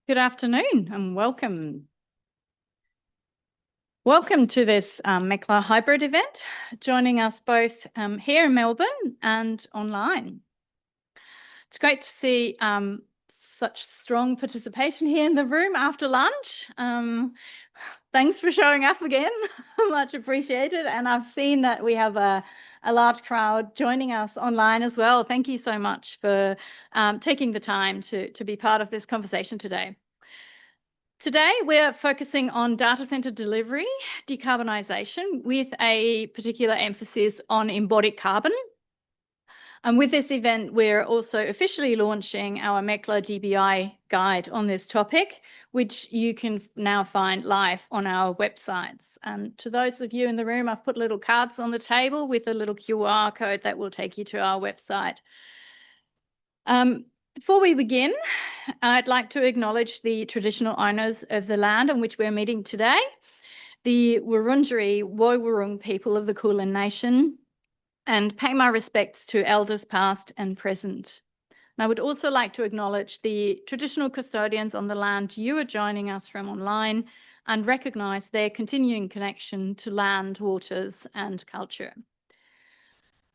Good afternoon and welcome. Welcome to this MECLA hybrid event, joining us both here in Melbourne and online. It's great to see such strong participation here in the room after lunch. Thanks for showing up again, much appreciated. And I've seen that we have a large crowd joining us online as well. Thank you so much for taking the time to be part of this conversation today. Today, we're focusing on data centre delivery, decarbonisation, with a particular emphasis on embodied carbon. And with this event, we're also officially launching our MECLA DBI guide on this topic, which you can now find live on our websites. And to those of you in the room, I've put little cards on the table with a little QR code that will take you to our website. Before we begin, I'd like to acknowledge the traditional owners of the land on which we're meeting today, the Wurundjeri Woiwurrung people of the Kulin Nation, and pay my respects to elders past and present. And I would also like to acknowledge the traditional custodians on the land you are joining us from online and recognise their continuing connection to land, waters and culture.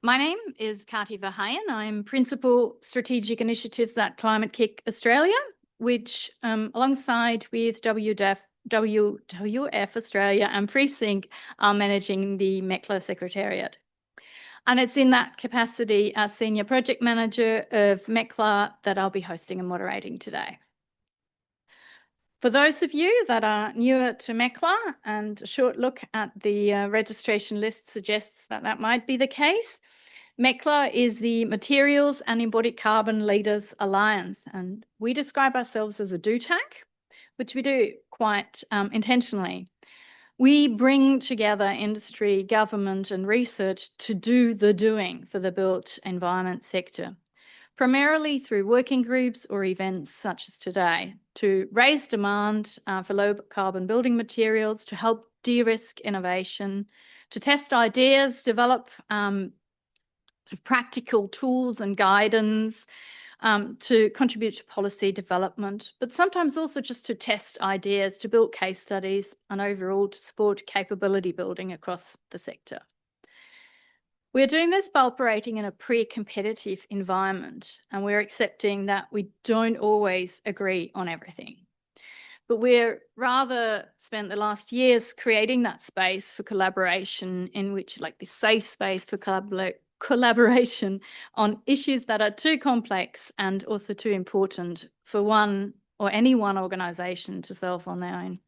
My name is Kati Verheyen. I'm Principal Strategic Initiatives at Climate-KIC Australia, which alongside with WWF Australia and Precinct are managing the MECLA Secretariat. And it's in that capacity as Senior Project Manager of MECLA that I'll be hosting and moderating today. For those of you that are newer to MECLA, and a short look at the registration list suggests that that might be the case, MECLA is the Materials and Embodied Carbon Leaders Alliance, and we describe ourselves as a DOTAC, which we do quite intentionally. We bring together industry, government and research to do the doing for the built environment sector, primarily through working groups or events such as today, to raise demand for low carbon building materials, to help de-risk innovation, to test ideas, develop practical tools and guidance, to contribute to policy development, but sometimes also just to test ideas, to build case studies and overall to support capability building across the sector. We're doing this by operating in a pre-competitive environment, and we're accepting that we don't always agree on everything. But we're rather spent the last years creating that space for collaboration, in which, like, this safe space for collaboration on issues that are too complex and also too important for one or any one organisation to solve on their own.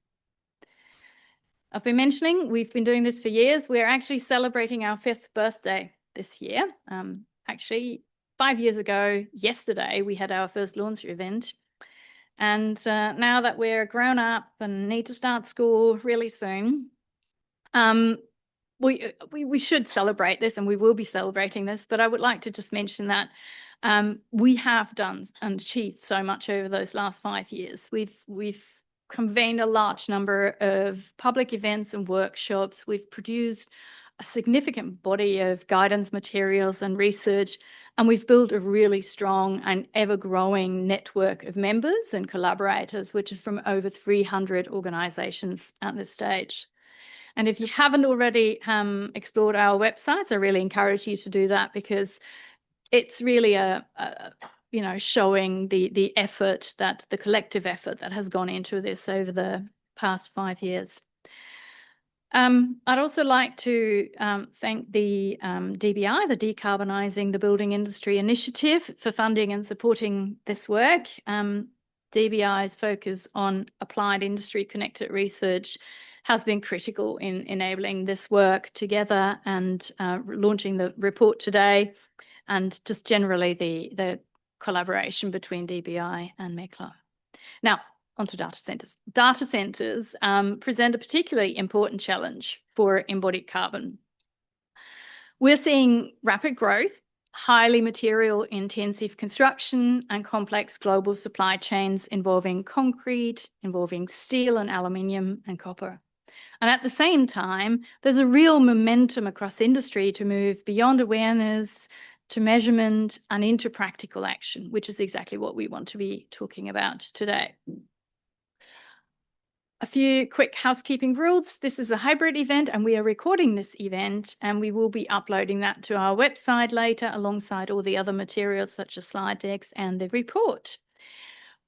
I've been mentioning we've been doing this for years. We're actually celebrating our 5th birthday this year. Actually, 5 years ago, yesterday, we had our first launch event. And now that we're grown up and need to start school really soon, we should celebrate this, and we will be celebrating this, but I would like to just mention that we have done and achieved so much over those last 5 years. We've convened a large number of public events and workshops. We've produced a significant body of guidance materials and research, and we've built a really strong and ever-growing network of members and collaborators, which is from over 300 organisations at this stage. And if you haven't already explored our websites, I really encourage you to do that, because it's really showing the effort, that the collective effort that has gone into this over the past 5 years. I'd also like to thank the DBI, the Decarbonising the Building Industry Initiative, for funding and supporting this work. DBI's focus on applied industry connected research has been critical in enabling this work together and launching the report today, and just generally the collaboration between DBI and MECLA. Now, onto data centres. Data centres present a particularly important challenge for embodied carbon. We're seeing rapid growth, highly material intensive construction and complex global supply chains involving concrete, involving steel and aluminium and copper. And at the same time, there's a real momentum across industry to move beyond awareness to measurement and into practical action, which is exactly what we want to be talking about today. A few quick housekeeping rules. This is a hybrid event and we are recording this event, and we will be uploading that to our website later alongside all the other materials such as slide decks and the report.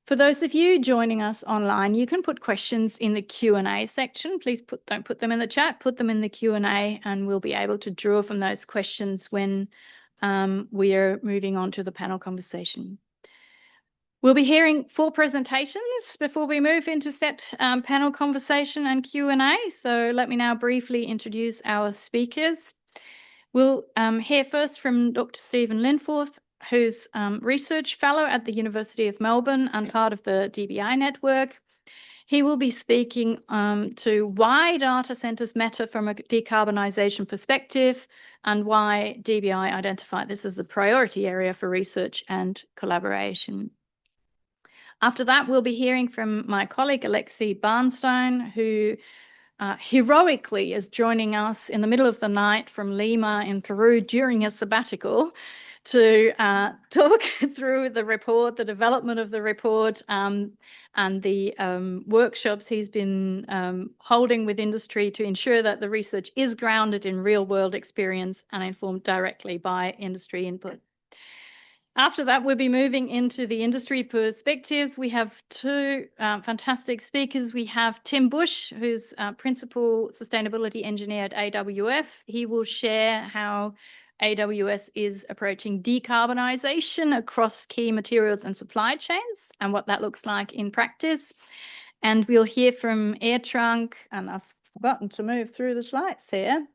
For those of you joining us online, you can put questions in the Q&A section. Please don't put them in the chat, put them in the Q&A, and we'll be able to draw from those questions when we are moving on to the panel conversation. We'll be hearing 4 presentations before we move into set panel conversation and Q&A. So let me now briefly introduce our speakers. We'll hear first from Dr. Stephen Linforth, who's research fellow at the University of Melbourne and part of the DBI network. He will be speaking to why data centres matter from a decarbonisation perspective and why DBI identified this as a priority area for research and collaboration. After that, we'll be hearing from my colleague, Alexi Barnstone, who heroically is joining us in the middle of the night from Lima in Peru during a sabbatical to talk through the report, the development of the report, and the workshops he's been holding with industry to ensure that the research is grounded in real-world experience and informed directly by industry input. After that, we'll be moving into the industry perspectives. We have 2 fantastic speakers. We have Tim Bush, who's Principal Sustainability Engineer at AWF. He will share how AWS is approaching decarbonisation across key materials and supply chains and what that looks like in practice. And we'll hear from AirTrunk, and I've forgotten to move through the slides here.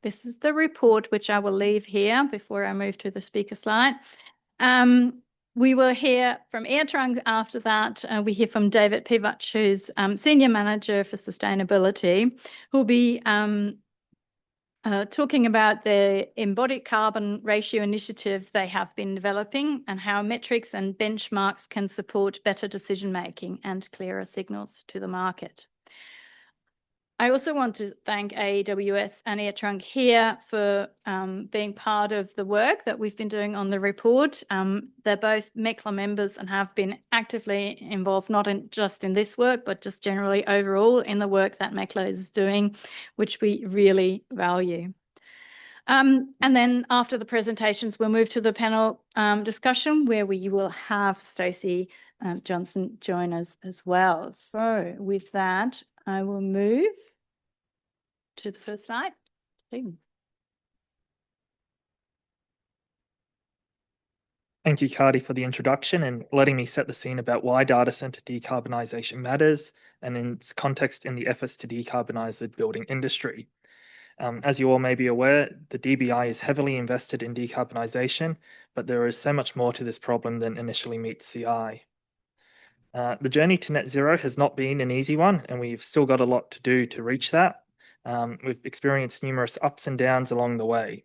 This is the report, which I will leave here before I move to the speaker slide. We will hear from AirTrunk after that. We hear from David Pivac, who's Senior Manager for Sustainability, who'll be talking about the embodied carbon ratio initiative they have been developing and how metrics and benchmarks can support better decision-making and clearer signals to the market. I also want to thank AWS and AirTrunk here for being part of the work that we've been doing on the report. They're both MECLA members and have been actively involved, not just in this work, but just generally overall in the work that MECLA is doing, which we really value. And then after the presentations, we'll move to the panel discussion where we will have Stacey Johnson join us as well. So with that, I will move to the first slide. Thank you, Cardi, for the introduction and letting me set the scene about why data centre decarbonisation matters and in its context in the efforts to decarbonise the building industry. As you all may be aware, the DBI is heavily invested in decarbonisation, but there is so much more to this problem than initially meets the eye. The journey to net zero has not been an easy one, and we've still got a lot to do to reach that. We've experienced numerous ups and downs along the way.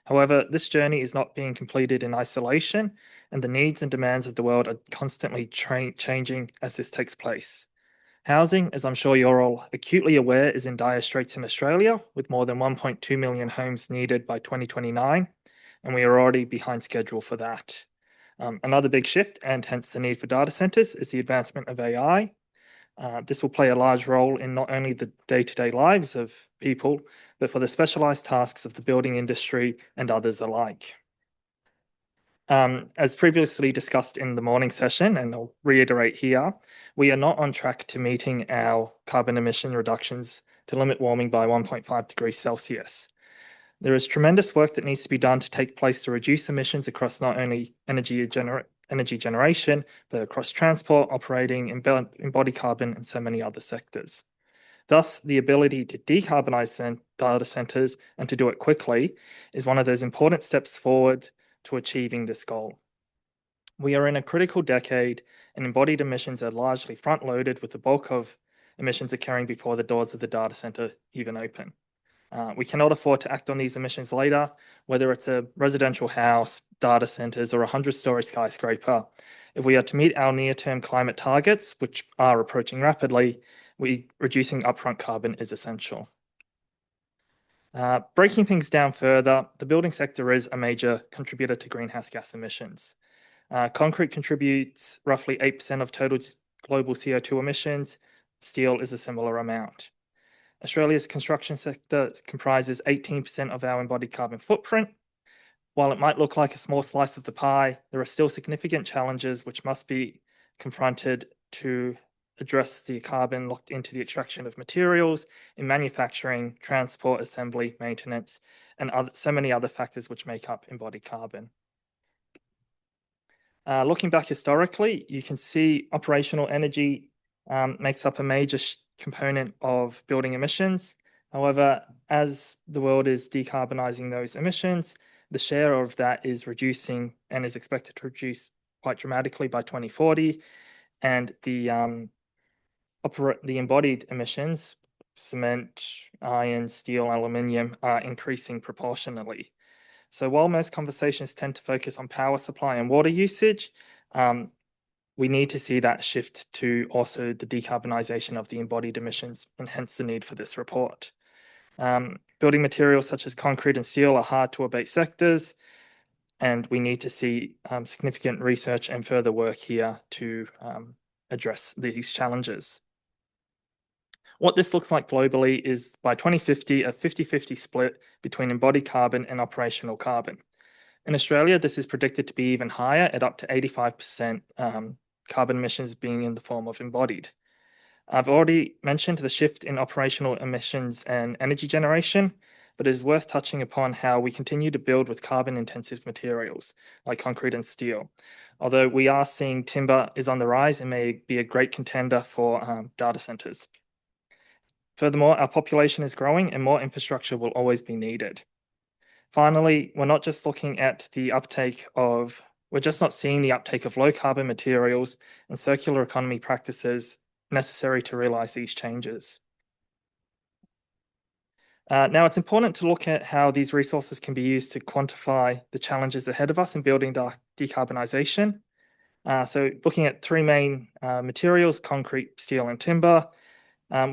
However, this journey is not being completed in isolation, and the needs and demands of the world are constantly changing as this takes place. Housing, as I'm sure you're all acutely aware, is in dire straits in Australia, with more than 1.2 million homes needed by 2029, and we are already behind schedule for that. Another big shift, and hence the need for data centres, is the advancement of AI. This will play a large role in not only the day-to-day lives of people, but for the specialised tasks of the building industry and others alike. As previously discussed in the morning session, and I'll reiterate here, we are not on track to meeting our carbon emission reductions to limit warming by 1.5 degrees Celsius. There is tremendous work that needs to be done to take place to reduce emissions across not only energy generation, but across transport, operating, embodied carbon, and so many other sectors. Thus, the ability to decarbonise data centres and to do it quickly is one of those important steps forward to achieving this goal. We are in a critical decade, and embodied emissions are largely front-loaded, with the bulk of emissions occurring before the doors of the data centre even open. We cannot afford to act on these emissions later, whether it's a residential house, data centres, or a 100-storey skyscraper. If we are to meet our near-term climate targets, which are approaching rapidly, reducing upfront carbon is essential. Breaking things down further, the building sector is a major contributor to greenhouse gas emissions. Concrete contributes roughly 8% of total global CO2 emissions. steel is a similar amount. Australia's construction sector comprises 18% of our embodied carbon footprint. While it might look like a small slice of the pie, there are still significant challenges which must be confronted to address the carbon locked into the extraction of materials in manufacturing, transport, assembly, maintenance, and so many other factors which make up embodied carbon. Looking back historically, you can see operational energy makes up a major component of building emissions. However, as the world is decarbonising those emissions, the share of that is reducing and is expected to reduce quite dramatically by 2040. And the embodied emissions, cement, iron, steel, aluminium, are increasing proportionally. So while most conversations tend to focus on power supply and water usage, we need to see that shift to also the decarbonisation of the embodied emissions, and hence the need for this report. Building materials such as concrete and steel are hard to abate sectors, and we need to see significant research and further work here to address these challenges. What this looks like globally is by 2050, a 50-50 split between embodied carbon and operational carbon. In Australia, this is predicted to be even higher at up to 85% carbon emissions being in the form of embodied. I've already mentioned the shift in operational emissions and energy generation, but it is worth touching upon how we continue to build with carbon-intensive materials like concrete and steel. Although we are seeing timber is on the rise and may be a great contender for data centres. Furthermore, our population is growing and more infrastructure will always be needed. Finally, we're not just looking at the uptake of, we're just not seeing the uptake of low carbon materials and circular economy practices necessary to realise these changes. Now, it's important to look at how these resources can be used to quantify the challenges ahead of us in building decarbonisation. So looking at three main materials, concrete, steel and timber,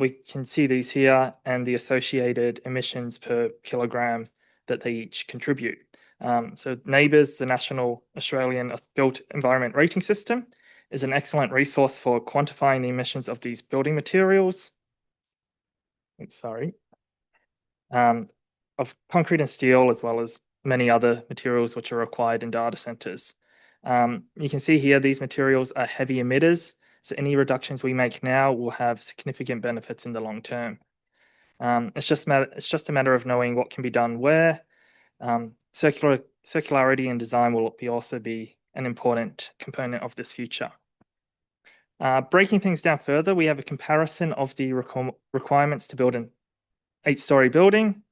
we can see these here and the associated emissions per kilogram that they each contribute. So NABERS, the National Australian Built Environment Rating System, is an excellent resource for quantifying the emissions of these building materials. Of concrete and steel, as well as many other materials which are required in data centres. You can see here these materials are heavy emitters, so any reductions we make now will have significant benefits in the long term. It's just a matter of knowing what can be done where. Circularity in design will also be an important component of this future. Breaking things down further, we have a comparison of the requirements to build an 8-story building,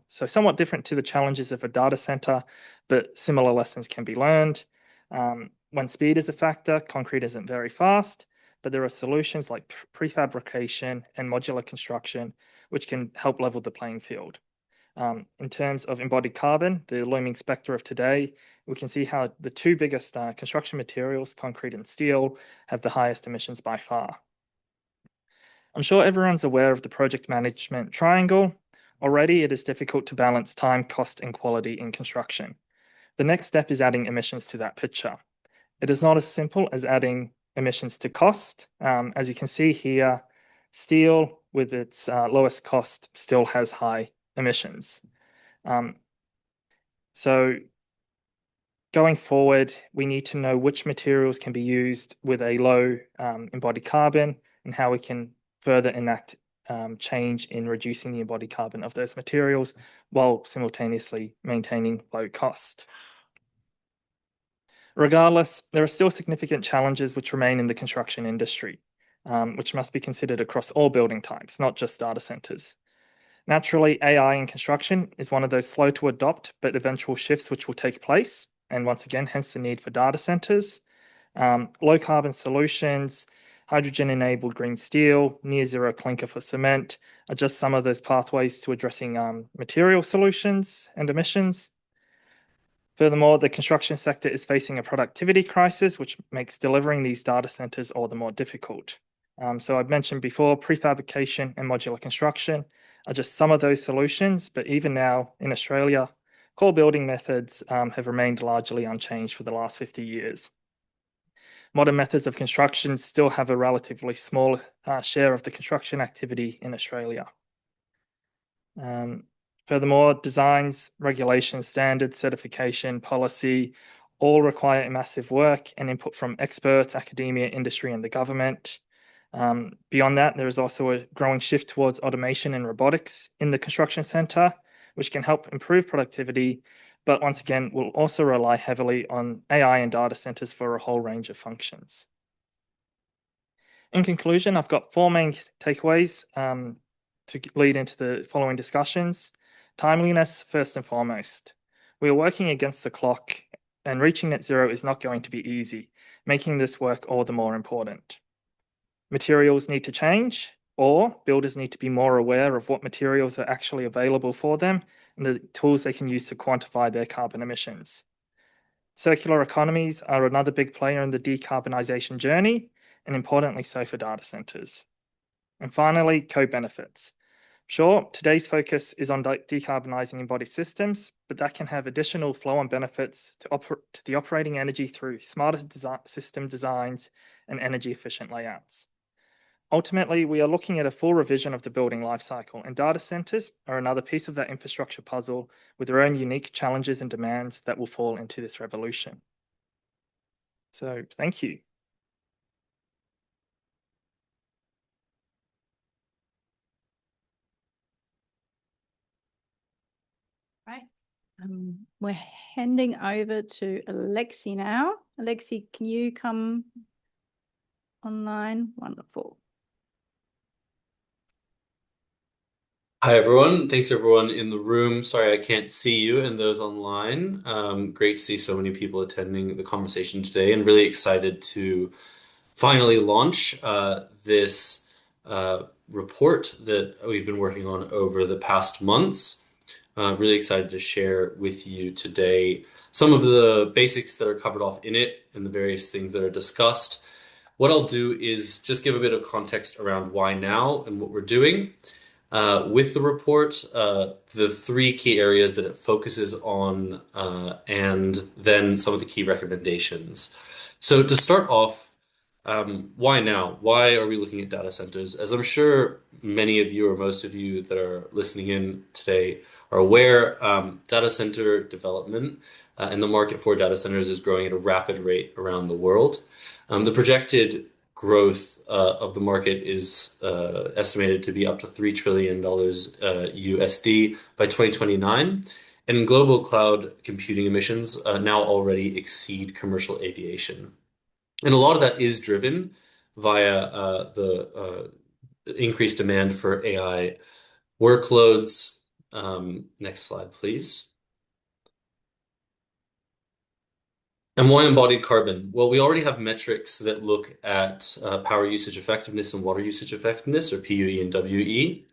so somewhat different to the challenges of a data center, but similar lessons can be learned. When speed is a factor, concrete isn't very fast, but there are solutions like prefabrication and modular construction, which can help level the playing field. In terms of embodied carbon, the looming spectre of today, we can see how the two biggest construction materials, concrete and steel, have the highest emissions by far. I'm sure everyone's aware of the project management triangle. Already, it is difficult to balance time, cost, and quality in construction. The next step is adding emissions to that picture. It is not as simple as adding emissions to cost. As you can see here, steel, with its lowest cost, still has high emissions. So going forward, we need to know which materials can be used with a low embodied carbon and how we can further enact change in reducing the embodied carbon of those materials while simultaneously maintaining low cost. Regardless, there are still significant challenges which remain in the construction industry, which must be considered across all building types, not just data centres. Naturally, AI in construction is one of those slow to adopt but eventual shifts which will take place, and once again, hence the need for data centres. Low carbon solutions, hydrogen-enabled green steel, near-zero clinker for cement are just some of those pathways to addressing material solutions and emissions. Furthermore, the construction sector is facing a productivity crisis, which makes delivering these data centres all the more difficult. So I've mentioned before, prefabrication and modular construction are just some of those solutions, but even now in Australia, core building methods have remained largely unchanged for the last 50 years. modern methods of construction still have a relatively small share of the construction activity in Australia. Furthermore, designs, regulations, standards, certification, policy all require massive work and input from experts, academia, industry, and the government. Beyond that, there is also a growing shift towards automation and robotics in the construction sector, which can help improve productivity, but once again, will also rely heavily on AI and data centers for a whole range of functions. In conclusion, I've got 4 main takeaways to lead into the following discussions. Timeliness, first and foremost. We are working against the clock, and reaching net zero is not going to be easy, making this work all the more important. Materials need to change, or builders need to be more aware of what materials are actually available for them and the tools they can use to quantify their carbon emissions. Circular economies are another big player in the decarbonisation journey, and importantly so for data centres. And finally, co-benefits. Sure, today's focus is on decarbonising embodied systems, but that can have additional flow-on benefits to the operating energy through smarter system designs and energy-efficient layouts. Ultimately, we are looking at a full revision of the building lifecycle, and data centres are another piece of that infrastructure puzzle with their own unique challenges and demands that will fall into this revolution. So, thank you. Right. We're handing over to Alexi now. Alexi, can you come online? Wonderful. Hi, everyone. Thanks, everyone in the room. Sorry, I can't see you and those online. Great to see so many people attending the conversation today, and really excited to finally launch this report that we've been working on over the past months. Really excited to share with you today some of the basics that are covered off in it and the various things that are discussed. What I'll do is just give a bit of context around why now and what we're doing. With the report, the 3 key areas that it focuses on, and then some of the key recommendations. So to start off, why now? Why are we looking at data centers? As I'm sure many of you or most of you that are listening in today are aware, data center development and the market for data centers is growing at a rapid rate around the world. The projected growth of the market is estimated to be up to $3 trillion USD by 2029. And global cloud computing emissions now already exceed commercial aviation. And a lot of that is driven via the increased demand for AI workloads. Next slide, please. And why embodied carbon? Well, we already have metrics that look at power usage effectiveness and water usage effectiveness, or PUE and WE.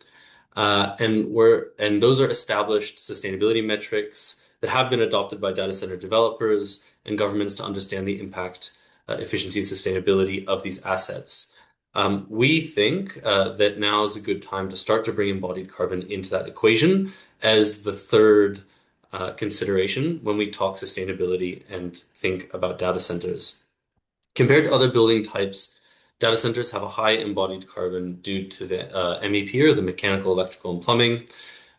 And those are established sustainability metrics that have been adopted by data center developers and governments to understand the impact, efficiency, and sustainability of these assets. We think that now is a good time to start to bring embodied carbon into that equation as the third consideration when we talk sustainability and think about data centers. Compared to other building types, data centers have a high embodied carbon due to the MEP, or the mechanical, electrical, and plumbing,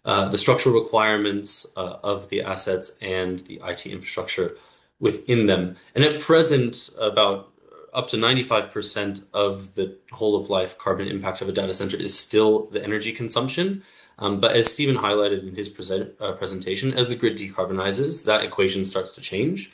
the structural requirements of the assets, and the IT infrastructure within them. And at present, about up to 95% of the whole of life carbon impact of a data center is still the energy consumption. But as Stephen highlighted in his presentation, as the grid decarbonizes, that equation starts to change.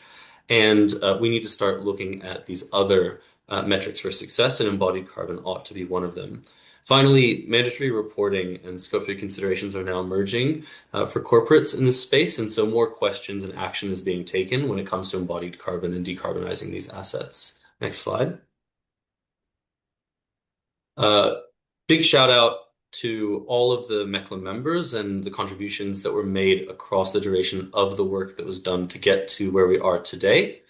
And we need to start looking at these other metrics for success, and embodied carbon ought to be one of them. Finally, mandatory reporting and scope 3 considerations are now emerging for corporates in this space, and so more questions and action is being taken when it comes to embodied carbon and decarbonizing these assets. Next slide. Big shout out to all of the MECLA members and the contributions that were made across the duration of the work that was done to get to where we are today.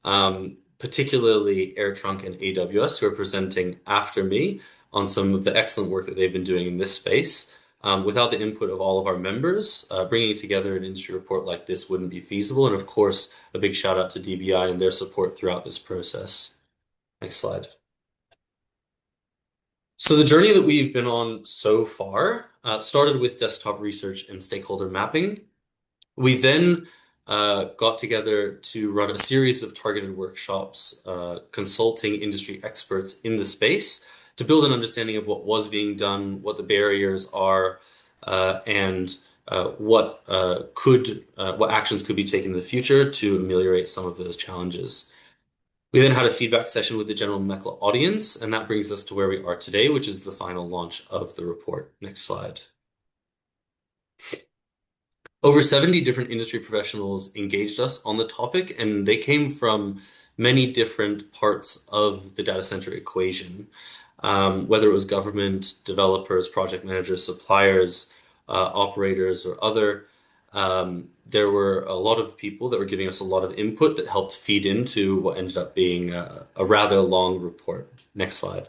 Particularly AirTrunk and AWS, who are presenting after me on some of the excellent work that they've been doing in this space. Without the input of all of our members, bringing together an industry report like this wouldn't be feasible. And of course, a big shout out to DBI and their support throughout this process. Next slide. So the journey that we've been on so far started with desktop research and stakeholder mapping. We then got together to run a series of targeted workshops, consulting industry experts in the space to build an understanding of what was being done, what the barriers are, and what actions could be taken in the future to ameliorate some of those challenges. We then had a feedback session with the general MECLA audience, and that brings us to where we are today, which is the final launch of the report. Next slide. Over 70 different industry professionals engaged us on the topic, and they came from many different parts of the data center equation, whether it was government, developers, project managers, suppliers, operators, or other. There were a lot of people that were giving us a lot of input that helped feed into what ended up being a rather long report. Next slide.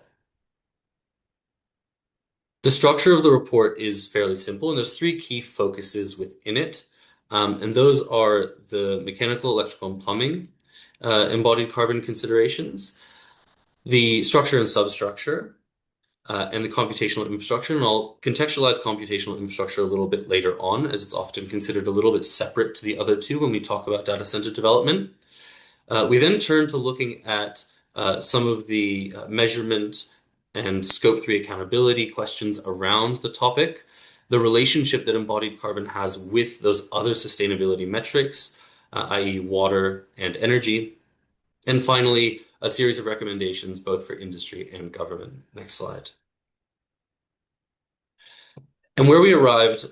The structure of the report is fairly simple, and there's three key focuses within it. And those are the mechanical, electrical, and plumbing embodied carbon considerations, the structure and substructure, and the computational infrastructure. And I'll contextualize computational infrastructure a little bit later on, as it's often considered a little bit separate to the other two when we talk about data center development. We then turn to looking at some of the measurement and Scope 3 accountability questions around the topic, the relationship that embodied carbon has with those other sustainability metrics, i.e. water and energy, and finally, a series of recommendations both for industry and government. Next slide. And where we arrived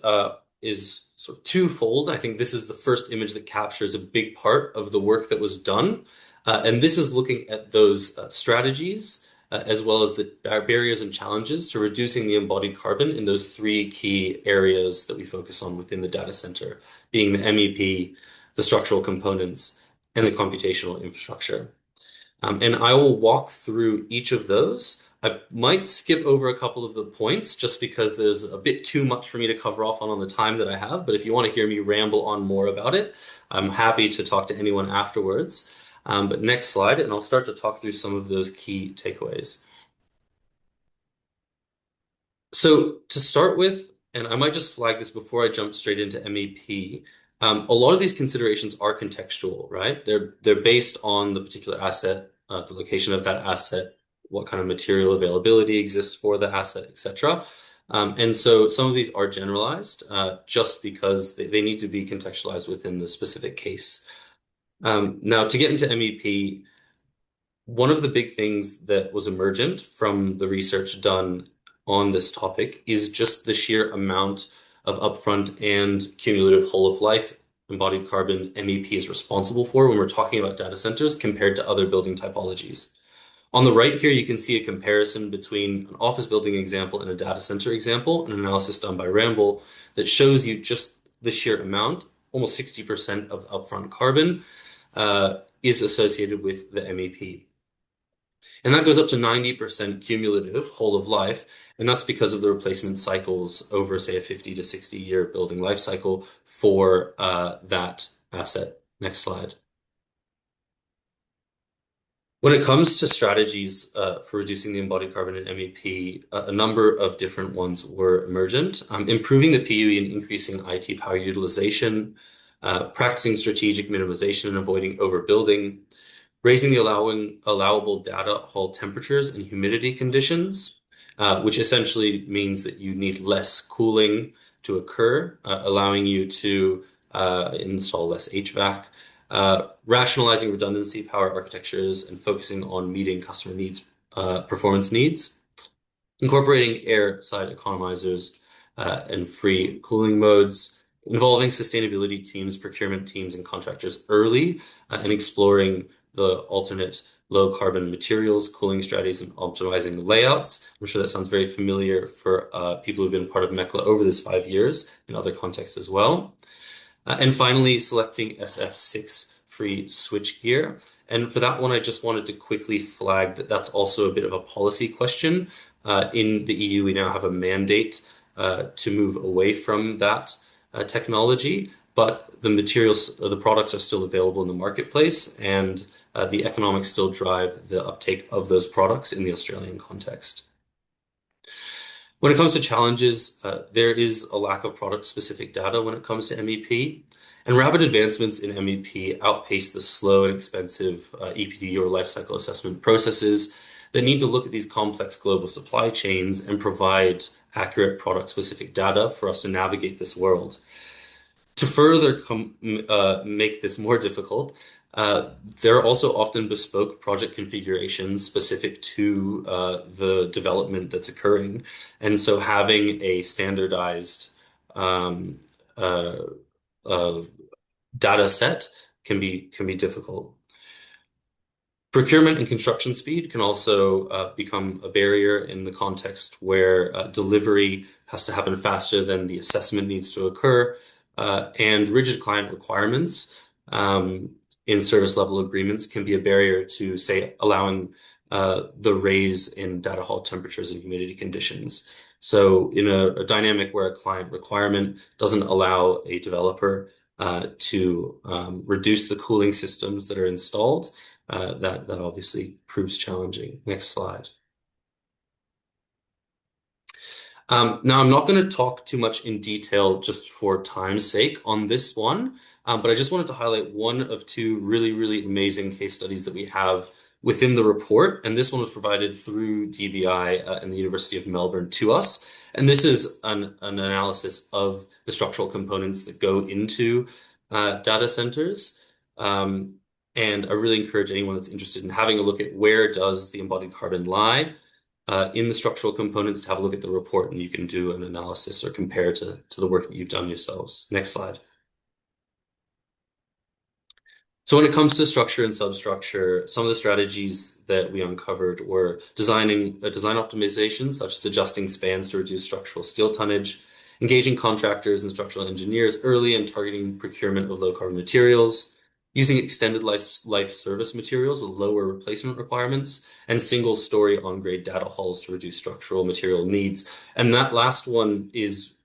is sort of twofold. I think this is the first image that captures a big part of the work that was done. And this is looking at those strategies as well as the barriers and challenges to reducing the embodied carbon in those three key areas that we focus on within the data center, being the MEP, the structural components, and the computational infrastructure. And I will walk through each of those. I might skip over a couple of the points just because there's a bit too much for me to cover off on the time that I have. But if you want to hear me ramble on more about it, I'm happy to talk to anyone afterwards. But next slide, and I'll start to talk through some of those key takeaways. So to start with, and I might just flag this before I jump straight into MEP, a lot of these considerations are contextual, right? They're based on the particular asset, the location of that asset, what kind of material availability exists for the asset, etc. And so some of these are generalized just because they need to be contextualized within the specific case. Now, to get into MEP, one of the big things that was emergent from the research done on this topic is just the sheer amount of upfront and cumulative whole of life embodied carbon MEP is responsible for when we're talking about data centers compared to other building typologies. On the right here, you can see a comparison between an office building example and a data center example, an analysis done by Ramble that shows you just the sheer amount, almost 60% of upfront carbon is associated with the MEP. And that goes up to 90% cumulative whole of life. And that's because of the replacement cycles over, say, a 50 to 60 year building life cycle for that asset. Next slide. When it comes to strategies for reducing the embodied carbon in MEP, a number of different ones were emergent. Improving the PUE and increasing IT power utilization, practicing strategic minimization and avoiding overbuilding, raising the allowable data hall temperatures and humidity conditions, which essentially means that you need less cooling to occur, allowing you to install less HVAC, rationalizing redundancy power architectures and focusing on meeting customer needs, performance needs, incorporating air side economizers and free cooling modes, involving sustainability teams, procurement teams, and contractors early, and exploring the alternate low carbon materials, cooling strategies, and optimizing layouts. I'm sure that sounds very familiar for people who've been part of MECLA over this 5 years in other contexts as well. And finally, selecting SF6 free switchgear. And for that one, I just wanted to quickly flag that that's also a bit of a policy question. In the EU, we now have a mandate to move away from that technology, but the materials, the products are still available in the marketplace, and the economics still drive the uptake of those products in the Australian context. When it comes to challenges, there is a lack of product-specific data when it comes to MEP, and rapid advancements in MEP outpace the slow and expensive EPD or life cycle assessment processes that need to look at these complex global supply chains and provide accurate product-specific data for us to navigate this world. To further make this more difficult, there are also often bespoke project configurations specific to the development that's occurring. And so having a standardized data set can be difficult. Procurement and construction speed can also become a barrier in the context where delivery has to happen faster than the assessment needs to occur, and rigid client requirements in service level agreements can be a barrier to, say, allowing the raise in data hall temperatures and humidity conditions. So in a dynamic where a client requirement doesn't allow a developer to reduce the cooling systems that are installed, that obviously proves challenging. Next slide. Now, I'm not going to talk too much in detail just for time's sake on this one, but I just wanted to highlight one of two really, really amazing case studies that we have within the report. And this one was provided through DBI and the University of Melbourne to us. And this is an analysis of the structural components that go into data centers. And I really encourage anyone that's interested in having a look at where does the embodied carbon lie in the structural components to have a look at the report, and you can do an analysis or compare to the work that you've done yourselves. Next slide. So when it comes to structure and substructure, some of the strategies that we uncovered were designing design optimizations, such as adjusting spans to reduce structural steel tonnage, engaging contractors and structural engineers early and targeting procurement of low carbon materials, using extended life service materials with lower replacement requirements, and single story on-grade data halls to reduce structural material needs. And that last one is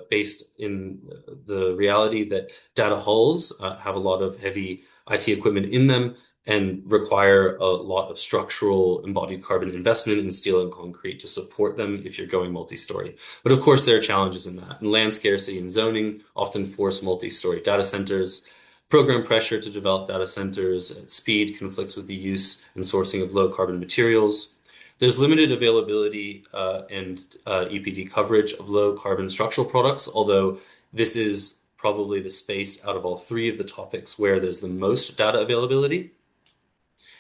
based in the reality that data halls have a lot of heavy IT equipment in them and require a lot of structural embodied carbon investment in steel and concrete to support them if you're going multi-story. But of course, there are challenges in that. And land scarcity and zoning often force multi-story data centers. Program pressure to develop data centers at speed conflicts with the use and sourcing of low carbon materials. There's limited availability and EPD coverage of low carbon structural products, although this is probably the space out of all three of the topics where there's the most data availability.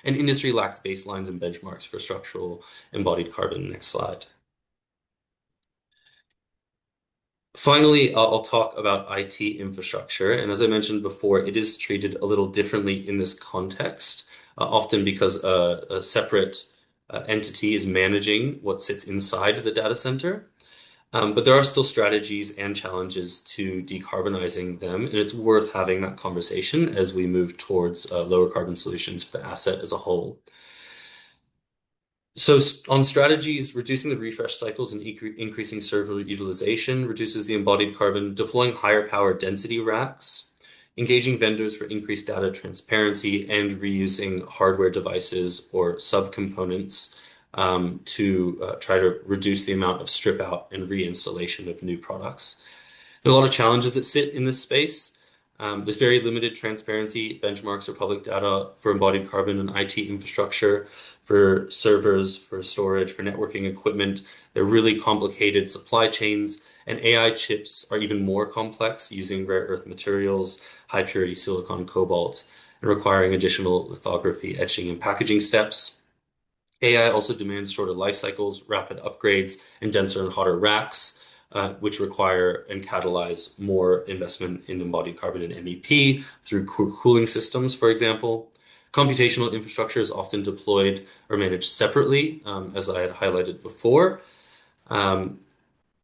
And industry lacks baselines and benchmarks for structural embodied carbon. Next slide. Finally, I'll talk about IT infrastructure. And as I mentioned before, it is treated a little differently in this context, often because a separate entity is managing what sits inside the data center. But there are still strategies and challenges to decarbonizing them, and it's worth having that conversation as we move towards lower carbon solutions for the asset as a whole. So on strategies, reducing the refresh cycles and increasing server utilization reduces the embodied carbon, deploying higher power density racks, engaging vendors for increased data transparency, and reusing hardware devices or subcomponents to try to reduce the amount of strip out and reinstallation of new products. There are a lot of challenges that sit in this space. There's very limited transparency, benchmarks, or public data for embodied carbon and IT infrastructure, for servers, for storage, for networking equipment. They're really complicated supply chains, and AI chips are even more complex, using rare earth materials, high purity silicon, cobalt, and requiring additional lithography, etching, and packaging steps. AI also demands shorter life cycles, rapid upgrades, and denser and hotter racks, which require and catalyze more investment in embodied carbon and MEP through cooling systems, for example. Computational infrastructure is often deployed or managed separately, as I had highlighted before. And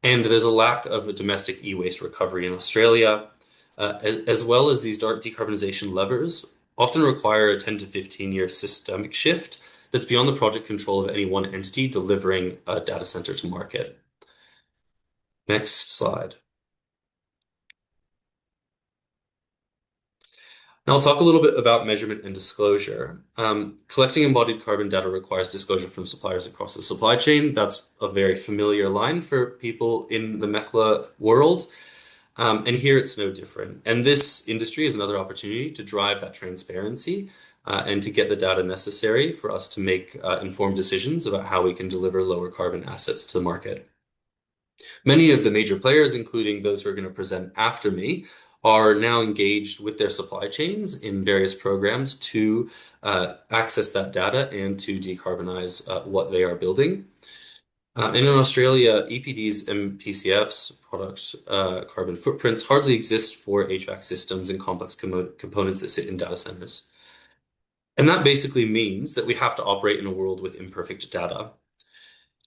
there's a lack of a domestic e-waste recovery in Australia, as well as these decarbonization levers often require a 10 to 15 year systemic shift that's beyond the project control of any one entity delivering a data center to market. Next slide. Now I'll talk a little bit about measurement and disclosure. Collecting embodied carbon data requires disclosure from suppliers across the supply chain. That's a very familiar line for people in the MECLA world. And here it's no different. And this industry is another opportunity to drive that transparency and to get the data necessary for us to make informed decisions about how we can deliver lower carbon assets to the market. Many of the major players, including those who are going to present after me, are now engaged with their supply chains in various programs to access that data and to decarbonize what they are building. And in Australia, EPDs and PCFs, product carbon footprints, hardly exist for HVAC systems and complex components that sit in data centers. And that basically means that we have to operate in a world with imperfect data.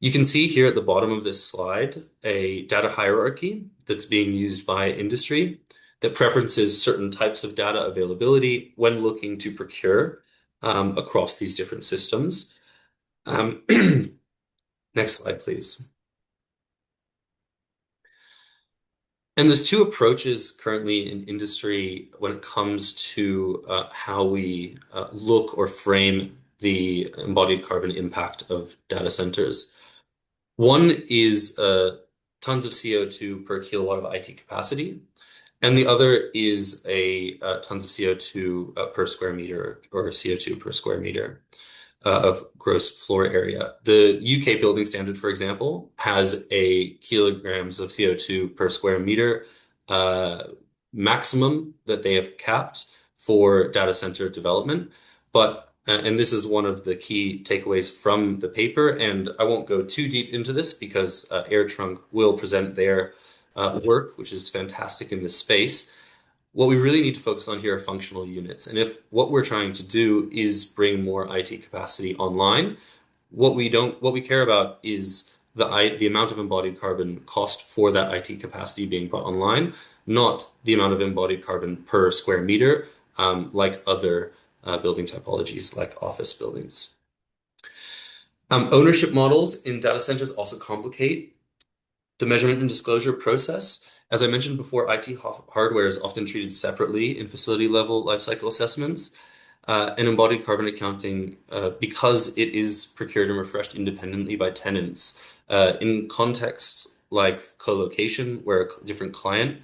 You can see here at the bottom of this slide a data hierarchy that's being used by industry that preferences certain types of data availability when looking to procure across these different systems. Next slide, please. And there's two approaches currently in industry when it comes to how we look or frame the embodied carbon impact of data centers. One is tons of CO2 per kilowatt of IT capacity, and the other is tons of CO2 per square meter or CO2 per square meter of gross floor area. The UK building standard, for example, has a kilograms of CO2 per square meter maximum that they have capped for data center development. But and this is one of the key takeaways from the paper, and I won't go too deep into this because AirTrunk will present their work, which is fantastic in this space. What we really need to focus on here are functional units. And if what we're trying to do is bring more IT capacity online, what we care about is the amount of embodied carbon cost for that IT capacity being brought online, not the amount of embodied carbon per square meter, like other building typologies like office buildings. Ownership models in data centers also complicate the measurement and disclosure process. As I mentioned before, IT hardware is often treated separately in facility level lifecycle assessments. And embodied carbon accounting, because it is procured and refreshed independently by tenants, in contexts like co-location, where a different client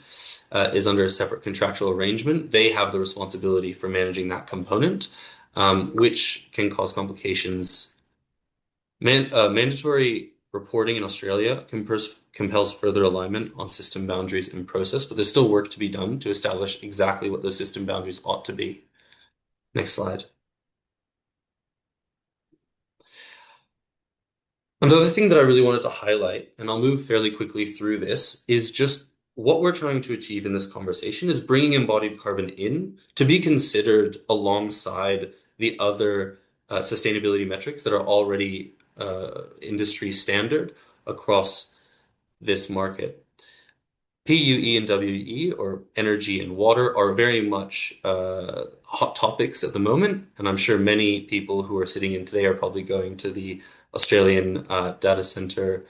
is under a separate contractual arrangement, they have the responsibility for managing that component, which can cause complications. Mandatory reporting in Australia compels further alignment on system boundaries and process, but there's still work to be done to establish exactly what those system boundaries ought to be. Next slide. Another thing that I really wanted to highlight, and I'll move fairly quickly through this, is just what we're trying to achieve in this conversation is bringing embodied carbon in to be considered alongside the other sustainability metrics that are already industry standard across this market. PUE and WE, or energy and water, are very much hot topics at the moment, and I'm sure many people who are sitting in today are probably going to the Australian Data Center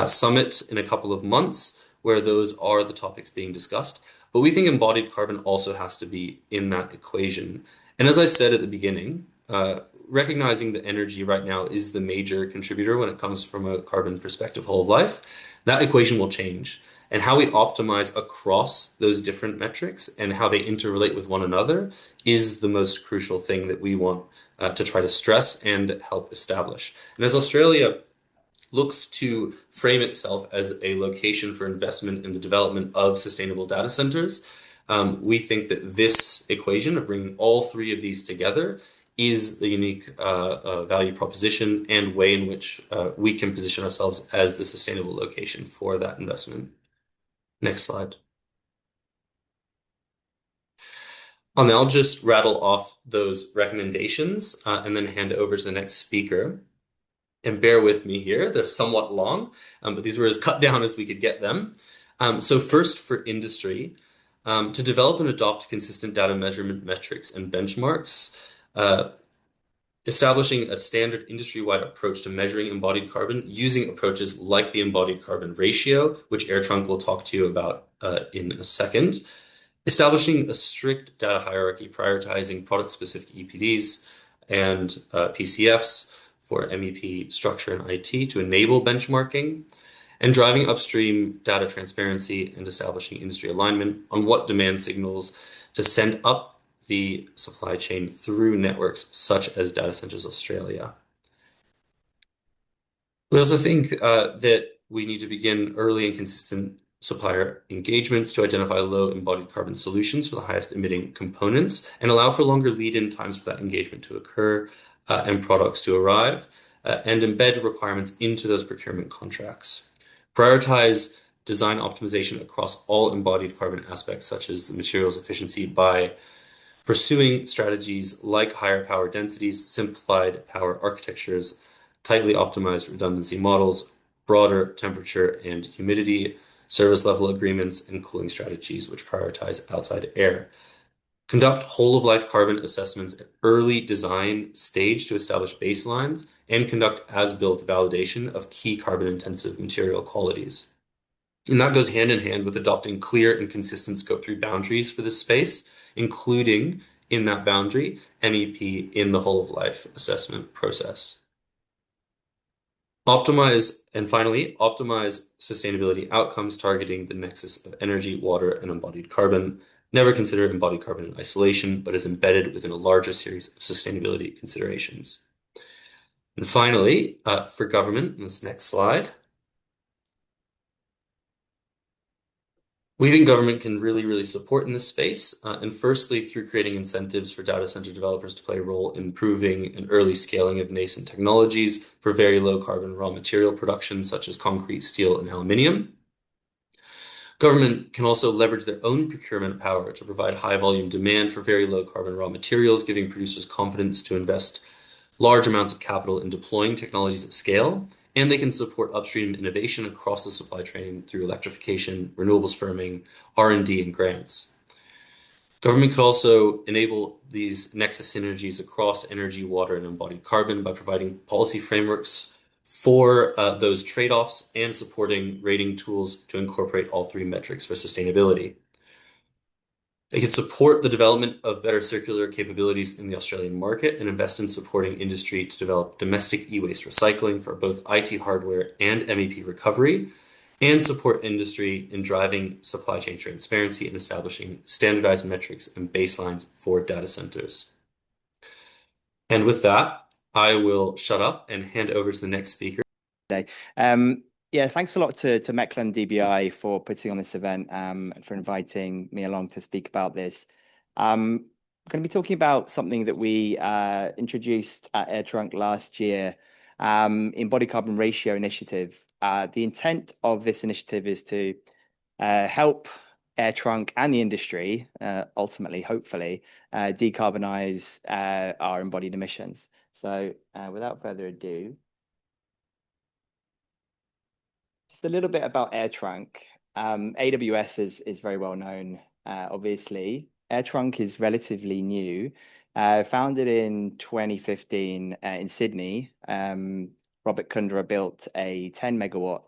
Summit in a couple of months, where those are the topics being discussed. But we think embodied carbon also has to be in that equation. And as I said at the beginning, recognizing that energy right now is the major contributor when it comes from a carbon perspective whole of life, that equation will change. And how we optimize across those different metrics and how they interrelate with one another is the most crucial thing that we want to try to stress and help establish. And as Australia looks to frame itself as a location for investment in the development of sustainable data centers, we think that this equation of bringing all three of these together is the unique value proposition and way in which we can position ourselves as the sustainable location for that investment. Next slide. I'll now just rattle off those recommendations and then hand it over to the next speaker. And bear with me here, they're somewhat long, but these were as cut down as we could get them. So first, for industry, to develop and adopt consistent data measurement metrics and benchmarks, establishing a standard industry-wide approach to measuring embodied carbon using approaches like the embodied carbon ratio, which AirTrunk will talk to you about in a second. establishing a strict data hierarchy, prioritizing product-specific EPDs and PCFs for MEP structure and IT to enable benchmarking, and driving upstream data transparency and establishing industry alignment on what demand signals to send up the supply chain through networks such as Data Centers Australia. We also think that we need to begin early and consistent supplier engagements to identify low embodied carbon solutions for the highest emitting components and allow for longer lead-in times for that engagement to occur and products to arrive, and embed requirements into those procurement contracts. Prioritize design optimization across all embodied carbon aspects, such as the materials efficiency, by pursuing strategies like higher power densities, simplified power architectures, tightly optimized redundancy models, broader temperature and humidity, service level agreements, and cooling strategies which prioritize outside air. Conduct whole-of-life carbon assessments at early design stage to establish baselines, and conduct as-built validation of key carbon-intensive material qualities. And that goes hand in hand with adopting clear and consistent Scope 3 boundaries for this space, including in that boundary, MEP in the whole-of-life assessment process. Finally, optimize sustainability outcomes targeting the nexus of energy, water, and embodied carbon. Never consider embodied carbon in isolation, but is embedded within a larger series of sustainability considerations. And finally, for government, in this next slide, we think government can really support in this space, and firstly, through creating incentives for data center developers to play a role in improving and early scaling of nascent technologies for very low carbon raw material production, such as concrete, steel, and aluminium. Government can also leverage their own procurement power to provide high volume demand for very low carbon raw materials, giving producers confidence to invest large amounts of capital in deploying technologies at scale. And they can support upstream innovation across the supply chain through electrification, renewables firming, R&D, and grants. Government could also enable these nexus synergies across energy, water, and embodied carbon by providing policy frameworks for those trade-offs and supporting rating tools to incorporate all three metrics for sustainability. They could support the development of better circular capabilities in the Australian market and invest in supporting industry to develop domestic e-waste recycling for both IT hardware and MEP recovery, and support industry in driving supply chain transparency and establishing standardized metrics and baselines for data centers. And with that, I will shut up and hand over to the next speaker. Yeah, thanks a lot to MECLA and DBI for putting on this event and for inviting me along to speak about this. I'm going to be talking about something that we introduced at AirTrunk last year, Embodied Carbon Ratio Initiative. The intent of this initiative is to help AirTrunk and the industry, ultimately, hopefully, decarbonize our embodied emissions. So without further ado, just a little bit about AirTrunk. AWS is very well known, obviously. AirTrunk is relatively new, founded in 2015 in Sydney. Robert Kundra built a 10 megawatt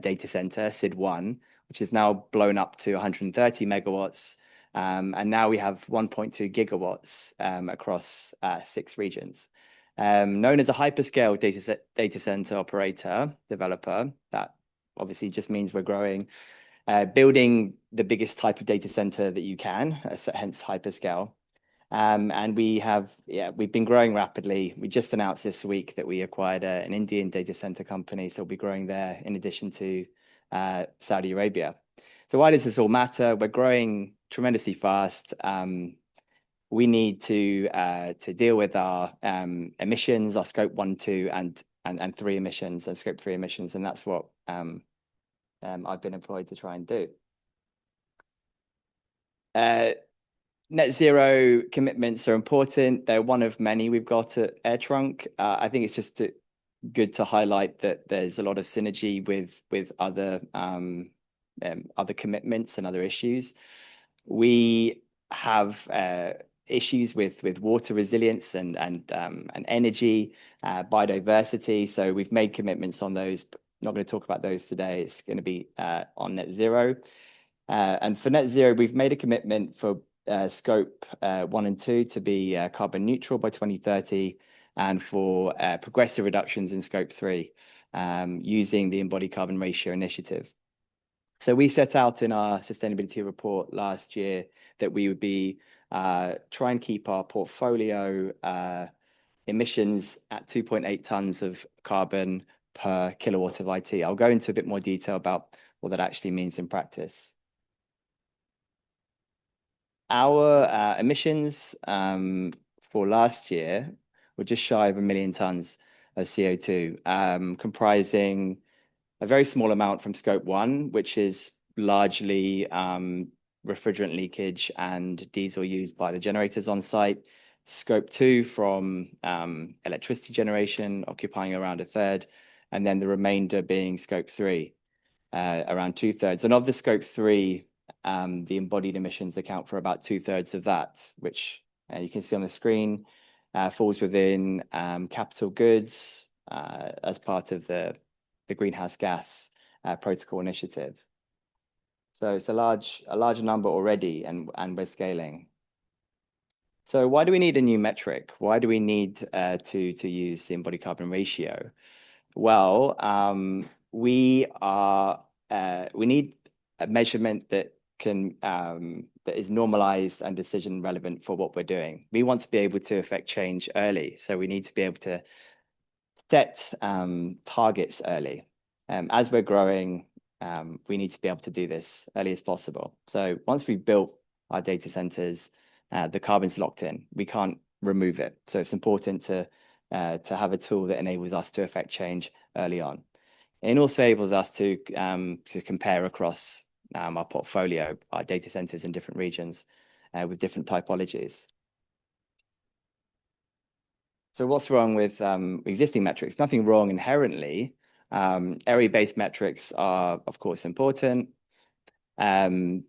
data center, SID1, which is now blown up to 130 megawatts. And now we have 1.2 gigawatts across 6 regions. Known as a hyperscale data center operator, developer, that obviously just means we're growing, building the biggest type of data center that you can, hence hyperscale. And we've been growing rapidly. We just announced this week that we acquired an Indian data center company, so we'll be growing there in addition to Saudi Arabia. So why does this all matter? We're growing tremendously fast. We need to deal with our emissions, our Scope 1, 2, and 3 emissions, and Scope 3 emissions, and that's what I've been employed to try and do. Net zero commitments are important. They're one of many we've got at AirTrunk. I think it's just good to highlight that there's a lot of synergy with other commitments and other issues. We have issues with water resilience and energy, biodiversity. So we've made commitments on those, but not going to talk about those today. It's going to be on net zero. And for net zero, we've made a commitment for scope 1 and 2 to be carbon neutral by 2030, and for progressive reductions in scope 3 using the Embodied Carbon Ratio initiative. So we set out in our sustainability report last year that we would be try and keep our portfolio emissions at 2.8 tons of carbon per kilowatt of IT. I'll go into a bit more detail about what that actually means in practice. Our emissions for last year were just shy of 1 million tons of CO2, comprising a very small amount from scope 1, which is largely refrigerant leakage and diesel used by the generators on site. Scope 2 from electricity generation, occupying around 1/3, and then the remainder being scope 3, around 2/3. And of the scope 3, the embodied emissions account for about 2/3 of that, which you can see on the screen falls within capital goods as part of the greenhouse gas protocol initiative. So it's a large number already, and we're scaling. So why do we need a new metric? Why do we need to use the embodied carbon ratio? Well, we need a measurement that is normalized and decision relevant for what we're doing. We want to be able to affect change early, so we need to be able to set targets early. As we're growing, we need to be able to do this early as possible. So once we've built our data centers, the carbon's locked in. We can't remove it. So it's important to have a tool that enables us to affect change early on. It also enables us to compare across our portfolio, our data centers in different regions with different typologies. So what's wrong with existing metrics? Nothing wrong inherently. Area-based metrics are, of course, important. Carbon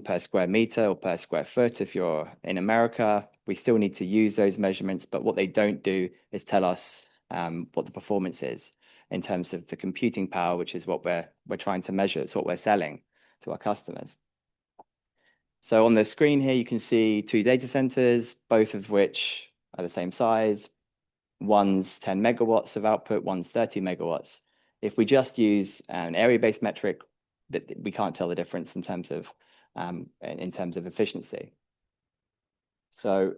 per square meter or per square foot if you're in America. We still need to use those measurements, but what they don't do is tell us what the performance is in terms of the computing power, which is what we're trying to measure. It's what we're selling to our customers. So on the screen here, you can see 2 data centers, both of which are the same size. One's 10 megawatts of output, one's 30 megawatts. If we just use an area-based metric, that we can't tell the difference in terms of efficiency. So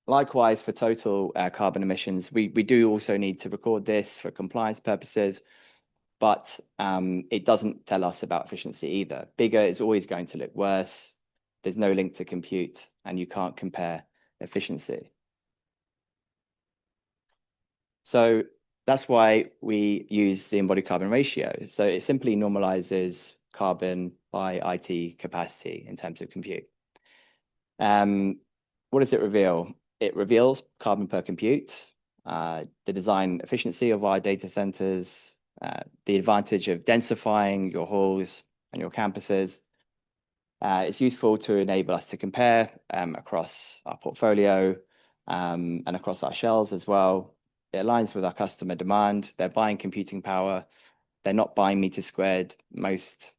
likewise for total carbon emissions, we do also need to record this for compliance purposes, but it doesn't tell us about efficiency either. Bigger is always going to look worse. There's no link to compute, and you can't compare efficiency. So that's why we use the embodied carbon ratio. So it simply normalizes carbon by IT capacity in terms of compute. What does it reveal? It reveals carbon per compute, the design efficiency of our data centers, the advantage of densifying your halls and your campuses. It's useful to enable us to compare across our portfolio and across our shells as well. It aligns with our customer demand. They're buying computing power. They're not buying meters squared. Most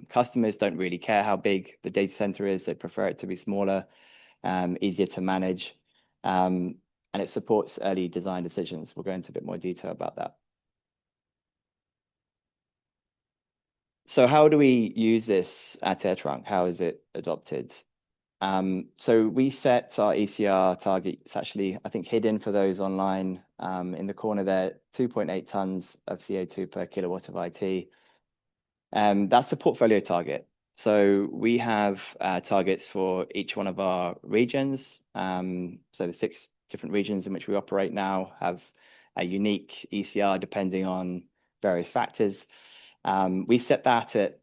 customers don't really care how big the data center is. They prefer it to be smaller, easier to manage, and it supports early design decisions. We'll go into a bit more detail about that. So how do we use this at AirTrunk? How is it adopted? So we set our ECR target. It's actually, I think, hidden for those online in the corner there, 2.8 tons of CO2 per kilowatt of IT. That's the portfolio target. So we have targets for each one of our regions. So the 6 different regions in which we operate now have a unique ECR depending on various factors. We set that at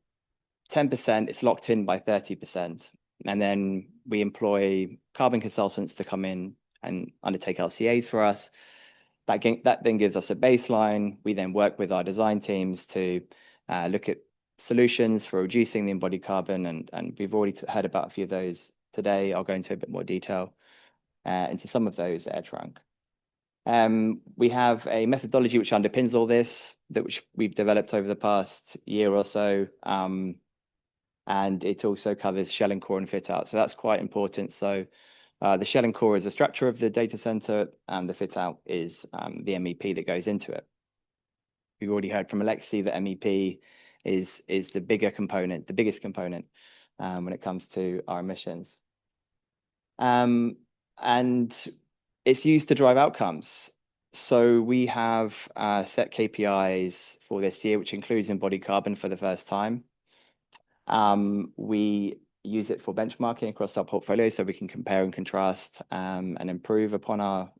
10%. It's locked in by 30%. And then we employ carbon consultants to come in and undertake LCAs for us. That then gives us a baseline. We then work with our design teams to look at solutions for reducing the embodied carbon. And we've already heard about a few of those today. I'll go into a bit more detail into some of those at AirTrunk. We have a methodology which underpins all this, which we've developed over the past year or so. And it also covers shell and core and fit out. So that's quite important. So the shell and core is the structure of the data center, and the fit out is the MEP that goes into it. We've already heard from Alexi that MEP is the biggest component when it comes to our emissions. And it's used to drive outcomes. So we have set KPIs for this year, which includes embodied carbon for the first time. We use it for benchmarking across our portfolio, so we can compare and contrast and improve upon our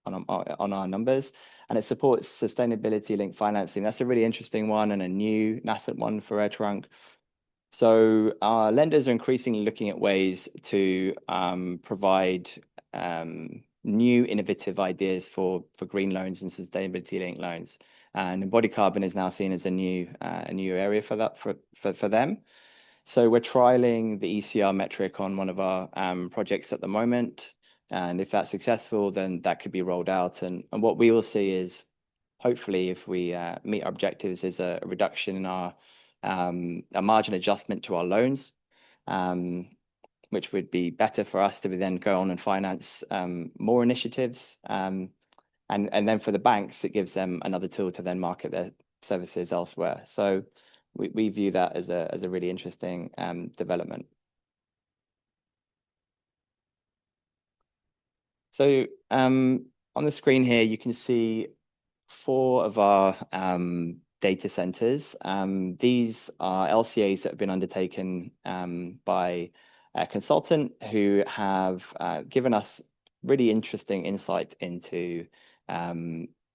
numbers. And it supports sustainability-linked financing. That's a really interesting one and a new nascent one for AirTrunk. So our lenders are increasingly looking at ways to provide new innovative ideas for green loans and sustainability-linked loans. And embodied carbon is now seen as a new area for that for them. So we're trialing the ECR metric on one of our projects at the moment. And if that's successful, then that could be rolled out. And what we will see is, hopefully, if we meet our objectives, is a reduction in our a margin adjustment to our loans, which would be better for us to then go on and finance more initiatives. And then for the banks, it gives them another tool to then market their services elsewhere. So we view that as a really interesting development. So on the screen here, you can see 4 of our data centers. These are LCAs that have been undertaken by a consultant who have given us really interesting insight into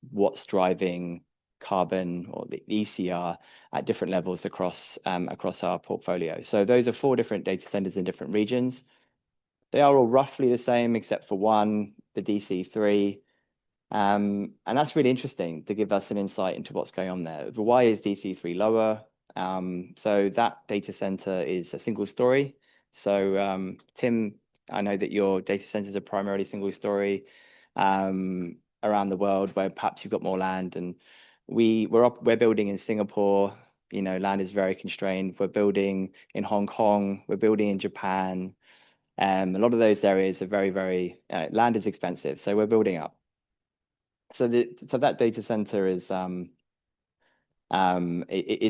what's driving carbon or the ECR at different levels across our portfolio. So those are 4 different data centers in different regions. They are all roughly the same, except for one, the DC3. And that's really interesting to give us an insight into what's going on there. But why is DC3 lower? So that data center is a single story. So Tim, I know that your data centers are primarily single story around the world, where perhaps you've got more land. And we're building in Singapore. You know, land is very constrained. We're building in Hong Kong. We're building in Japan. A lot of those areas are very land is expensive, so we're building up. So that data center is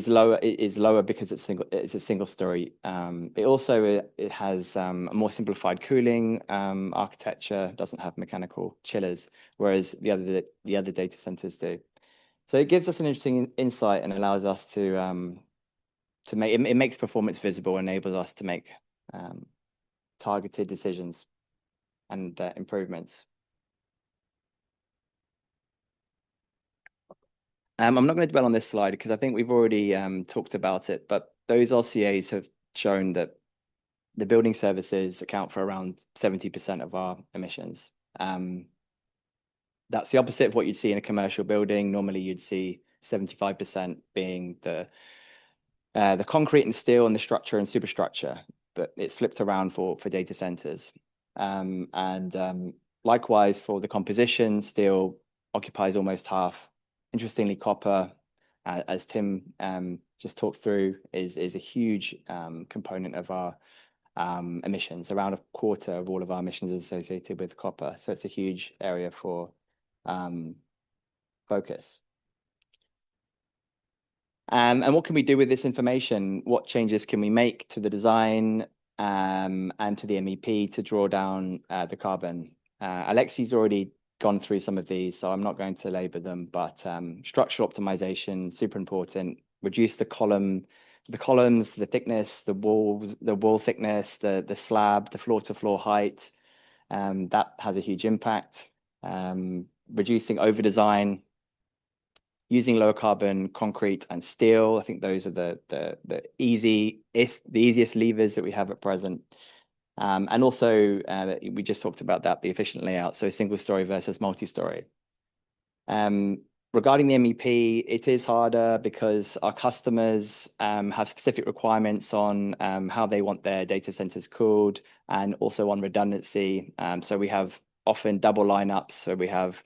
lower because it's a single story. It also has a more simplified cooling architecture, doesn't have mechanical chillers, whereas the other data centers do. So it gives us an interesting insight and allows us to make it makes performance visible, enables us to make targeted decisions and improvements. I'm not going to dwell on this slide because I think we've already talked about it, but those LCAs have shown that the building services account for around 70% of our emissions. That's the opposite of what you'd see in a commercial building. Normally, you'd see 75% being the concrete and steel and the structure and superstructure, but it's flipped around for data centers. Likewise, for the composition, steel occupies almost half. Interestingly, copper, as Tim just talked through, is a huge component of our emissions. Around a quarter of all of our emissions is associated with copper. So it's a huge area for focus. And what can we do with this information? What changes can we make to the design and to the MEP to draw down the carbon? Alexi's already gone through some of these, so I'm not going to labor them, but structural optimization, super important. Reduce the columns, the thickness, the wall thickness, the slab, the floor-to-floor height. That has a huge impact. Reducing over-design, using lower carbon concrete and steel. I think those are the easiest levers that we have at present. And also, we just talked about that, the efficient layout, so single story versus multi-story. Regarding the MEP, it is harder because our customers have specific requirements on how they want their data centers cooled and also on redundancy. So we have often double lineups. So we have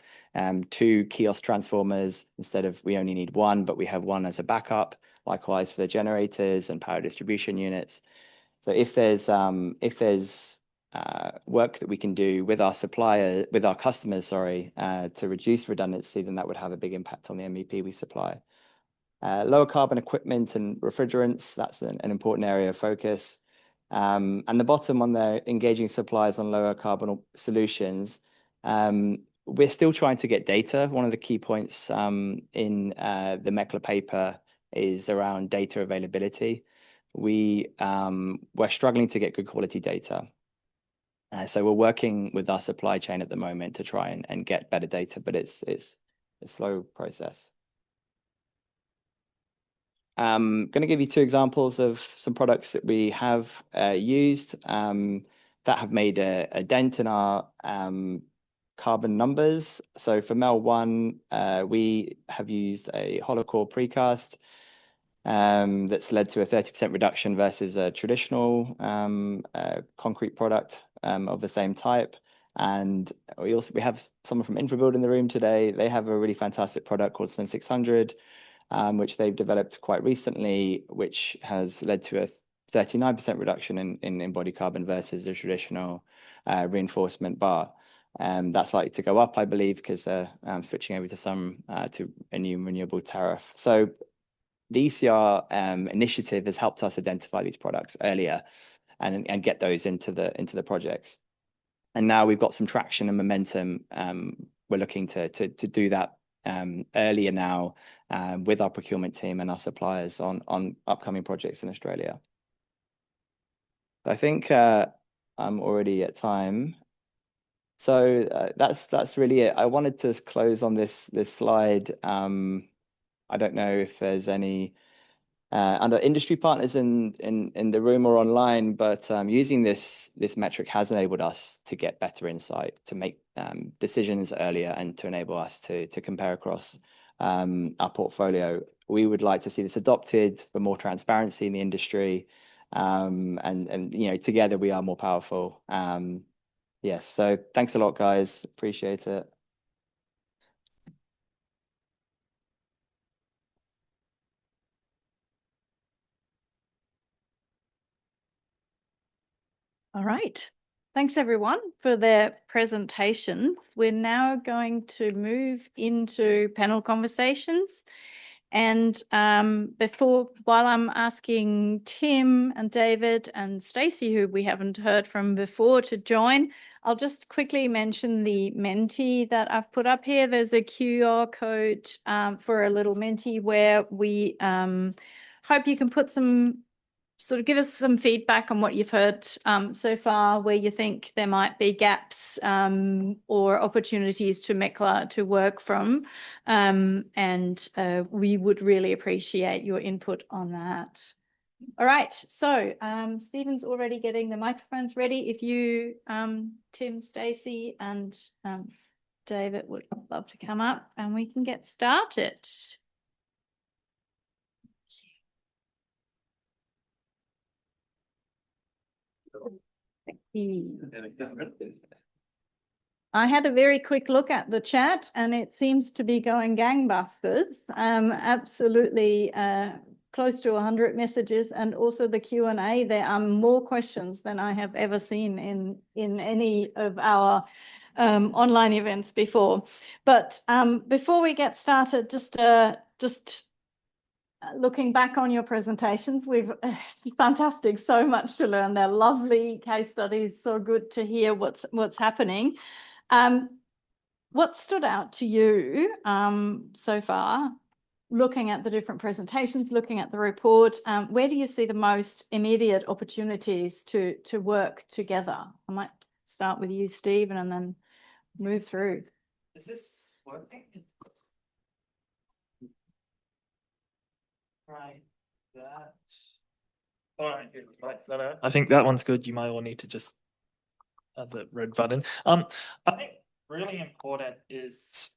2 kiosk transformers instead of we only need 1, but we have 1 as a backup. Likewise for the generators and power distribution units. So if there's work that we can do with our customers, to reduce redundancy, then that would have a big impact on the MEP we supply. Lower carbon equipment and refrigerants, that's an important area of focus. And the bottom on there, engaging suppliers on lower carbon solutions. We're still trying to get data. One of the key points in the MECLA paper is around data availability. We're struggling to get good quality data. So we're working with our supply chain at the moment to try and get better data, but it's a slow process. I'm going to give you 2 examples of some products that we have used that have made a dent in our carbon numbers. So for MEL1, we have used a hollow core precast that's led to a 30% reduction versus a traditional concrete product of the same type. And we have someone from Infrabuild in the room today. They have a really fantastic product called Sun 600, which they've developed quite recently, which has led to a 39% reduction in embodied carbon versus the traditional reinforcement bar. That's likely to go up, I believe, because they're switching over to a new renewable tariff. So the ECR initiative has helped us identify these products earlier and get those into the projects. And now we've got some traction and momentum. We're looking to do that earlier now with our procurement team and our suppliers on upcoming projects in Australia. I think I'm already at time. So that's really it. I wanted to close on this slide. I don't know if there's any other industry partners in the room or online, but using this metric has enabled us to get better insight, to make decisions earlier, and to enable us to compare across our portfolio. We would like to see this adopted for more transparency in the industry, and together we are more powerful. Yes, so thanks a lot, guys. Appreciate it. All right. Thanks everyone for their presentations. We're now going to move into panel conversations. And while I'm asking Tim and David and Stacey, who we haven't heard from before, to join, I'll just quickly mention the Menti that I've put up here. There's a QR code for a little Menti where we hope you can put give us some feedback on what you've heard so far, where you think there might be gaps or opportunities to MECLA to work from. And we would really appreciate your input on that. All right, so Stephen's already getting the microphones ready. If you, Tim, Stacey, and David would love to come up and we can get started. I had a very quick look at the chat and it seems to be going gangbusters. Absolutely close to 100 messages, and also the Q&A. There are more questions than I have ever seen in any of our online events before. But before we get started, just looking back on your presentations, we've fantastic, so much to learn. They're lovely case studies, so good to hear what's happening. What stood out to you so far, looking at the different presentations, looking at the report? Where do you see the most immediate opportunities to work together? I might start with you, Stephen, and then move through. Is this working? Right, that. All right, no. I think that one's good. You might all need to just have the red button. I think really important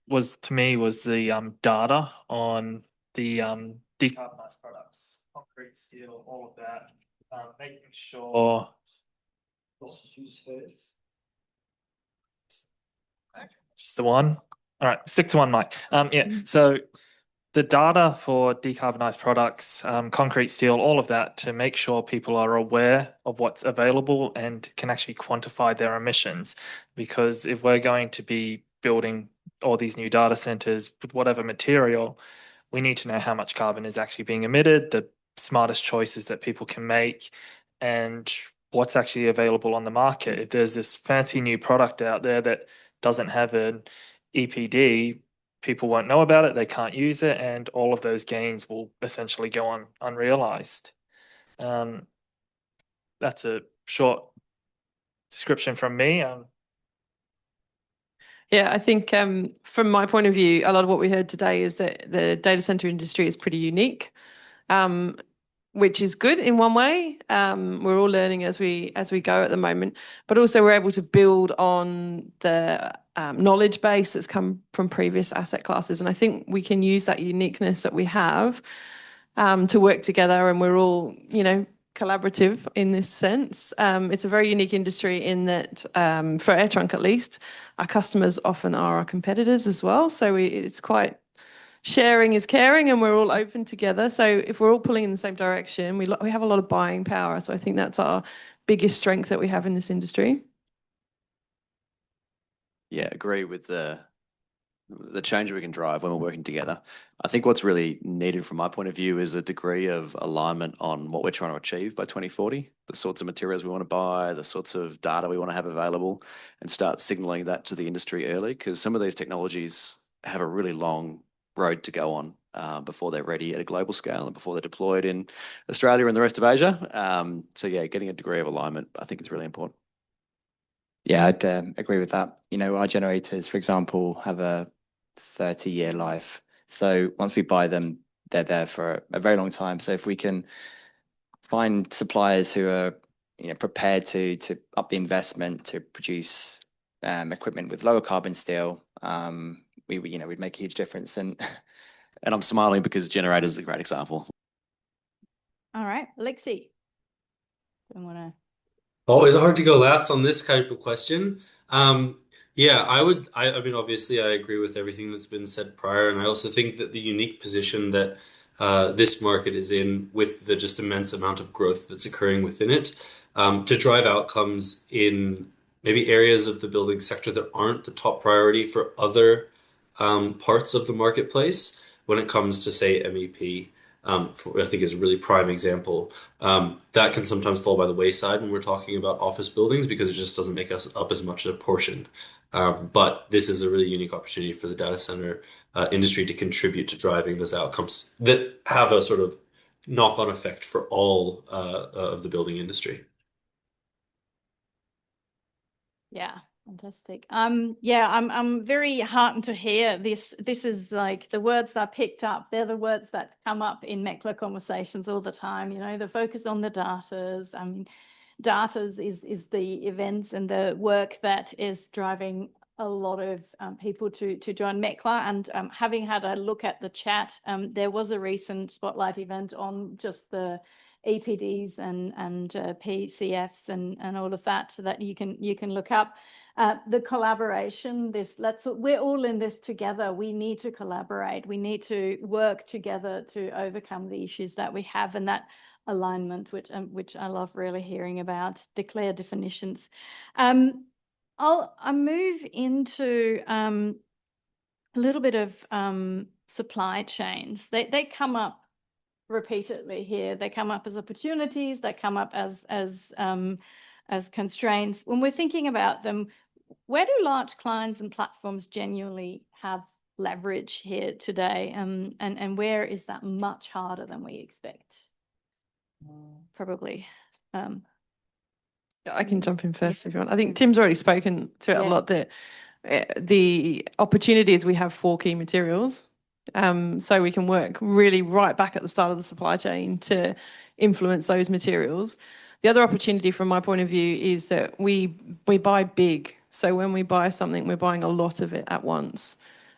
was the data on the decarbonized products, concrete, steel, all of that. Making sure. Let's just use hers. Just the one? All right, stick to one, Mike. Yeah, so the data for decarbonised products, concrete, steel, all of that, to make sure people are aware of what's available and can actually quantify their emissions. Because if we're going to be building all these new data centres with whatever material, we need to know how much carbon is actually being emitted, the smartest choices that people can make, and what's actually available on the market. If there's this fancy new product out there that doesn't have an EPD, people won't know about it, they can't use it, and all of those gains will essentially go on unrealized. That's a short description from me. Yeah, I think from my point of view, a lot of what we heard today is that the data center industry is pretty unique, which is good in one way. We're all learning as we go at the moment, but also we're able to build on the knowledge base that's come from previous asset classes. And I think we can use that uniqueness that we have to work together, and we're all, collaborative in this sense. It's a very unique industry in that, for AirTrunk at least, our customers often are our competitors as well. So it's quite sharing is caring, and we're all open together. So if we're all pulling in the same direction, we have a lot of buying power. So I think that's our biggest strength that we have in this industry. Yeah, agree with the change we can drive when we're working together. I think what's really needed from my point of view is a degree of alignment on what we're trying to achieve by 2040, the sorts of materials we want to buy, the sorts of data we want to have available, and start signaling that to the industry early, because some of these technologies have a really long road to go on before they're ready at a global scale and before they're deployed in Australia and the rest of Asia. So yeah, getting a degree of alignment, I think, is really important. Yeah, I'd agree with that. Our generators, for example, have a 30-year life. So once we buy them, they're there for a very long time. So if we can find suppliers who are prepared to up the investment to produce equipment with lower carbon steel, we'd make a huge difference. And I'm smiling because generators is a great example. All right, Lexi. Always hard to go last on this type of question. Yeah, I mean, obviously, I agree with everything that's been said prior, and I also think that the unique position that this market is in, with the just immense amount of growth that's occurring within it, to drive outcomes in maybe areas of the building sector that aren't the top priority for other parts of the marketplace when it comes to, say, MEP. I think is a really prime example. That can sometimes fall by the wayside when we're talking about office buildings because it just doesn't make us up as much a portion. But this is a really unique opportunity for the data center industry to contribute to driving those outcomes that have a sort of knock-on effect for all of the building industry. Yeah, fantastic. Yeah, I'm very heartened to hear this. This is like the words I picked up. They're the words that come up in MECLA conversations all the time. The focus on the datas. I mean, datas is the events and the work that is driving a lot of people to join MECLA. And having had a look at the chat, there was a recent Spotlight event on just the EPDs and PCFs and all of that, so that you can look up the collaboration. We're all in this together. We need to collaborate. We need to work together to overcome the issues that we have, and that alignment, which I love really hearing about. Declare definitions. I'll move into a little bit of supply chains. They come up repeatedly here. They come up as opportunities. They come up as constraints. When we're thinking about them, where do large clients and platforms genuinely have leverage here today, and where is that much harder than we expect? Probably. I can jump in first if you want. I think Tim's already spoken to it a lot. The opportunities we have for key materials. So we can work really right back at the start of the supply chain to influence those materials. The other opportunity from my point of view is that we buy big. So when we buy something, we're buying a lot of it at once.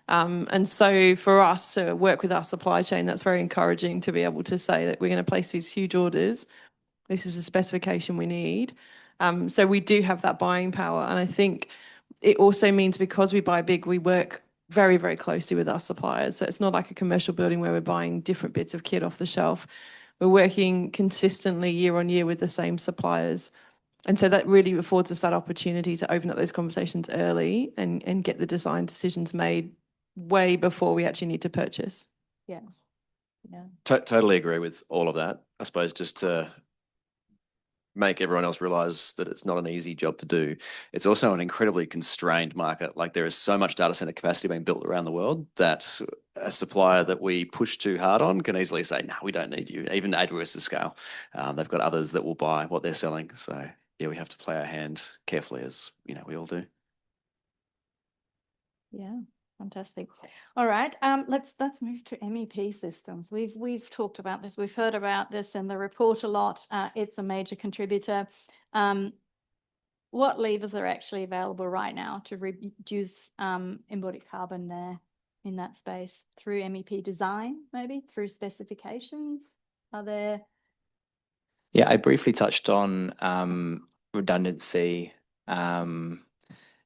And so for us to work with our supply chain, that's very encouraging to be able to say that we're going to place these huge orders. This is the specification we need. So we do have that buying power. And I think It also means because we buy big, we work very, very closely with our suppliers. So it's not like a commercial building where we're buying different bits of kit off the shelf. We're working consistently year on year with the same suppliers. And so that really affords us that opportunity to open up those conversations early and get the design decisions made way before we actually need to purchase. Yeah. Yeah. Totally agree with all of that. I suppose just to make everyone else realize that it's not an easy job to do. It's also an incredibly constrained market. Like there is so much data center capacity being built around the world that a supplier that we push too hard on can easily say, no, we don't need you. Even AWS's scale, they've got others that will buy what they're selling. So yeah, we have to play our hand carefully, as you know, we all do. Yeah, fantastic. All right, let's move to MEP systems. We've talked about this. We've heard about this in the report a lot. It's a major contributor. What levers are actually available right now to reduce embodied carbon there in that space through MEP design, maybe through specifications? Are there? Yeah, I briefly touched on redundancy.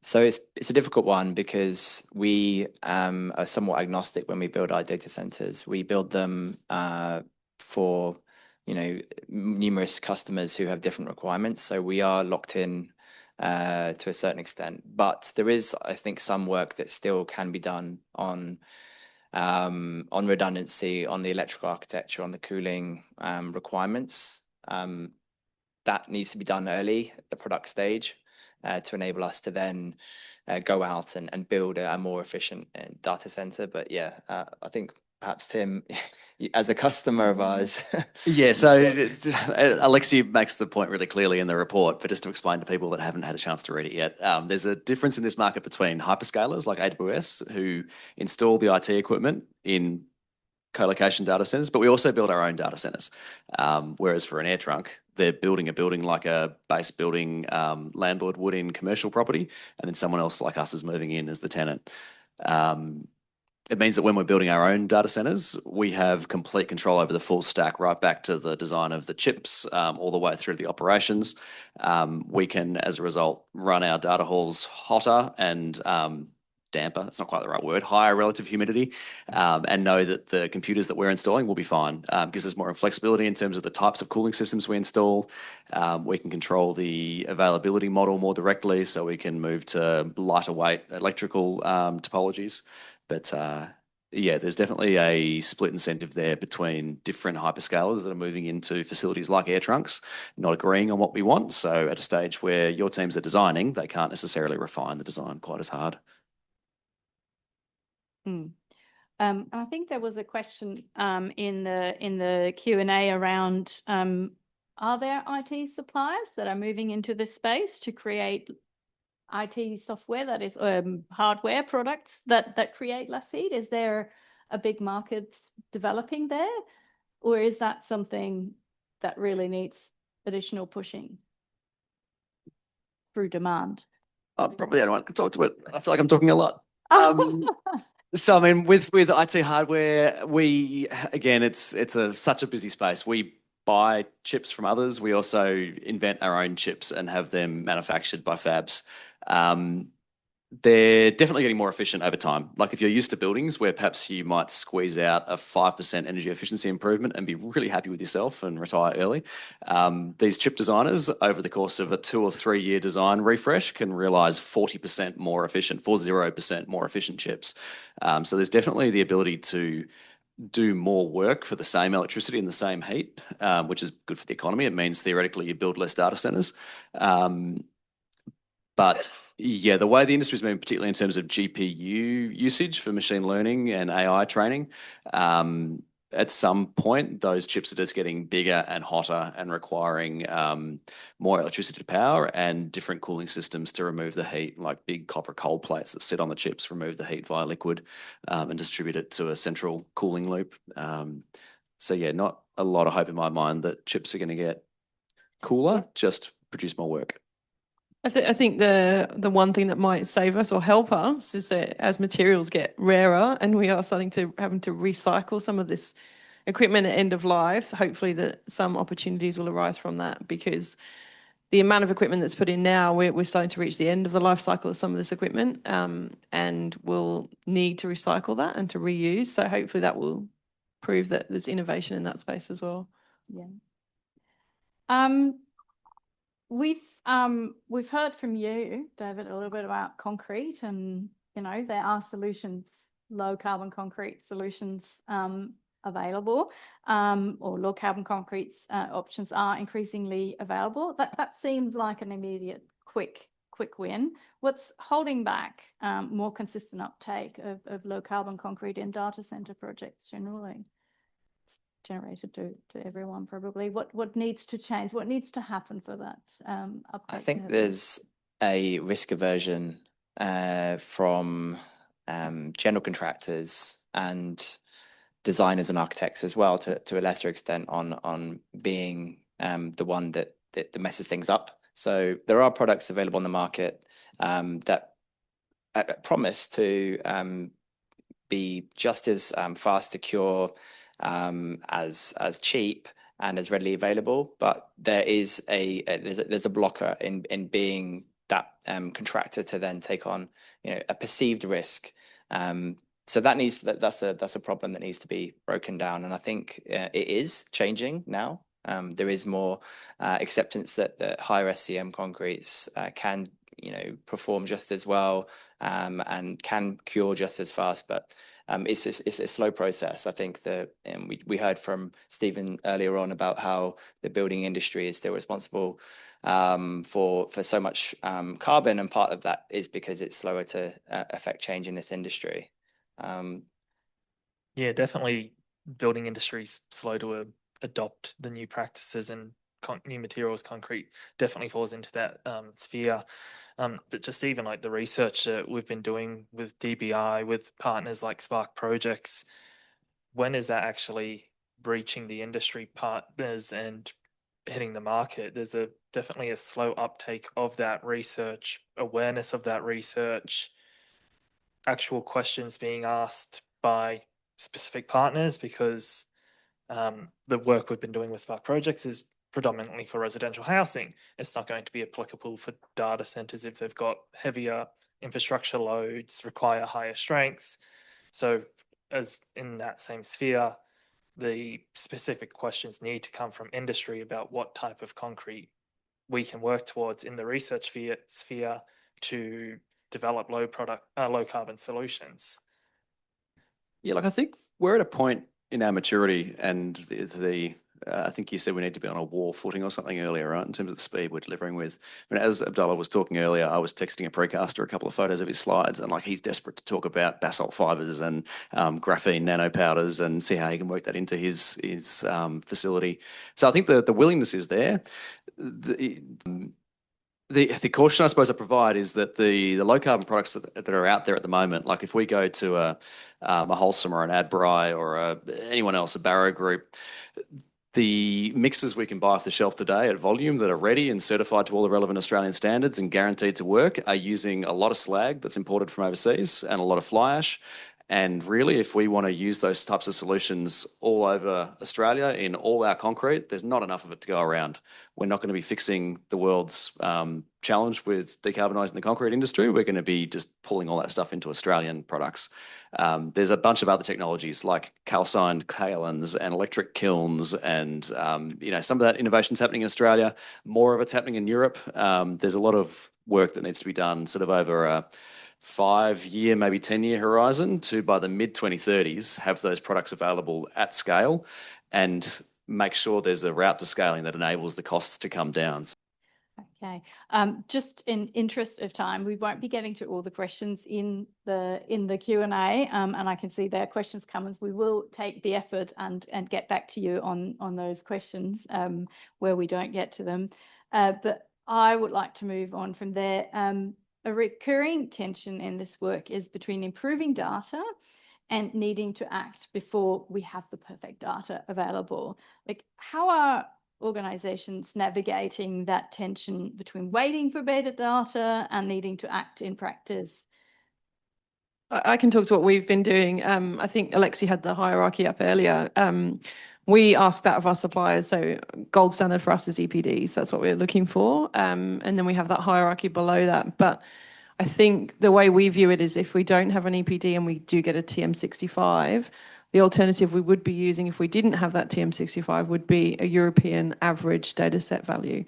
So it's a difficult one because we are somewhat agnostic when we build our data centers. We build them for, you know, numerous customers who have different requirements. So we are locked in to a certain extent. But there is, I think, some work that still can be done on redundancy, on the electrical architecture, on the cooling requirements. That needs to be done early at the product stage to enable us to then go out and build a more efficient data center. But yeah, I think perhaps Tim, as a customer of ours. Yeah, so Alexi makes the point really clearly in the report, but just to explain to people that haven't had a chance to read it yet, there's a difference in this market between hyperscalers like AWS, who install the IT equipment in co-location data centers, but we also build our own data centers. Whereas for an air trunk, they're building a building like a base building landlord would in commercial property, and then someone else like us is moving in as the tenant. It means that when we're building our own data centers, we have complete control over the full stack, right back to the design of the chips, all the way through the operations. We can, as a result, run our data halls hotter and damper, that's not quite the right word, higher relative humidity, and know that the computers that we're installing will be fine. Gives us more flexibility in terms of the types of cooling systems we install. We can control the availability model more directly, so we can move to lighter weight electrical topologies. But yeah, there's definitely a split incentive there between different hyperscalers that are moving into facilities like air trunks, not agreeing on what we want. So at a stage where your teams are designing, they can't necessarily refine the design quite as hard. I think there was a question in the Q&A around are there IT suppliers that are moving into this space to create IT software, that is hardware products that create less heat? Is there a big market developing there, or is that something that really needs additional pushing through demand? Probably I don't want to talk to it. I feel like I'm talking a lot. So I mean, with IT hardware, it's such a busy space. We buy chips from others. We also invent our own chips and have them manufactured by fabs. They're definitely getting more efficient over time. Like if you're used to buildings where perhaps you might squeeze out a 5% energy efficiency improvement and be really happy with yourself and retire early, these chip designers over the course of a 2 or 3 year design refresh can realize 40% more efficient, 40% more efficient chips. So there's definitely the ability to do more work for the same electricity and the same heat, which is good for the economy. It means theoretically you build less data centers. But yeah, the way the industry is moving, particularly in terms of GPU usage for machine learning and AI training, at some point, those chips are just getting bigger and hotter and requiring more electricity to power and different cooling systems to remove the heat, like big copper cold plates that sit on the chips, remove the heat via liquid and distribute it to a central cooling loop. So yeah, not a lot of hope in my mind that chips are going to get cooler, just produce more work. I think the one thing that might save us or help us is that as materials get rarer and we are starting to having to recycle some of this equipment at end of life, hopefully that some opportunities will arise from that, because the amount of equipment that's put in now, we're starting to reach the end of the life cycle of some of this equipment, and we'll need to recycle that and to reuse. So hopefully that will prove that there's innovation in that space as well. Yeah. We've heard from you, David, a little bit about concrete, and there are solutions, low carbon concrete solutions available, or low carbon concrete options are increasingly available. That seems like an immediate, quick win. What's holding back more consistent uptake of low carbon concrete in data center projects generally? Generated to everyone probably. What needs to change? What needs to happen for that uptake? I think there's a risk aversion from general contractors and designers and architects as well, to a lesser extent, on being the one that messes things up. So there are products available on the market that promise to be just as fast to cure, as cheap and as readily available, but there's a blocker in being that contractor to then take on a perceived risk. So that's a problem that needs to be broken down, and I think it is changing now. There is more acceptance that higher SCM concretes can perform just as well, and can cure just as fast, but it's a slow process. I think that we heard from Stephen earlier on about how the building industry is still responsible for so much carbon, and part of that is because it's slower to affect change in this industry. Yeah, definitely building industry's slow to adopt the new practices, and new materials, concrete definitely falls into that sphere. But just even like the research that we've been doing with DBI, with partners like Spark Projects, when is that actually reaching the industry partners and hitting the market? There's definitely a slow uptake of that research, awareness of that research, actual questions being asked by specific partners, because the work we've been doing with Spark Projects is predominantly for residential housing. It's not going to be applicable for data centers if they've got heavier infrastructure loads, require higher strengths. So as in that same sphere, the specific questions need to come from industry about what type of concrete we can work towards in the research sphere to develop low carbon solutions. Yeah, I think we're at a point in our maturity, and I think you said we need to be on a war footing or something earlier, right, in terms of the speed we're delivering with. I mean, as Abdullah was talking earlier, I was texting a precaster a couple of photos of his slides, and he's desperate to talk about basalt fibers and graphene nanopowders and see how he can work that into his facility. So I think the willingness is there. The caution I suppose I provide is that the low carbon products that are out there at the moment, like if we go to a Holcim or an Adbri or anyone else, a Barrow Group, the mixes we can buy off the shelf today at volume that are ready and certified to all the relevant Australian standards and guaranteed to work are using a lot of slag that's imported from overseas and a lot of fly ash. And really, if we want to use those types of solutions all over Australia in all our concrete, there's not enough of it to go around. We're not going to be fixing the world's challenge with decarbonising the concrete industry. We're going to be just pulling all that stuff into Australian products. There's a bunch of other technologies like calcined kaolins and electric kilns, and some of that innovation's happening in Australia. More of it's happening in Europe. There's a lot of work that needs to be done sort of over a 5-year, maybe 10-year horizon to, by the mid-2030s, have those products available at scale and make sure there's a route to scaling that enables the costs to come down. Okay. Just in interest of time, we won't be getting to all the questions in the Q&A, and I can see there are questions coming. We will take the effort and get back to you on those questions where we don't get to them. But I would like to move on from there. A recurring tension in this work is between improving data and needing to act before we have the perfect data available. How are organisations navigating that tension between waiting for better data and needing to act in practice? I can talk to what we've been doing. I think Alexi had the hierarchy up earlier. we ask that of our suppliers. So gold standard for us is EPDs. That's what we're looking for. And then we have that hierarchy below that. But I think the way we view it is if we don't have an EPD and we do get a TM65, the alternative we would be using if we didn't have that TM65 would be a European average data set value,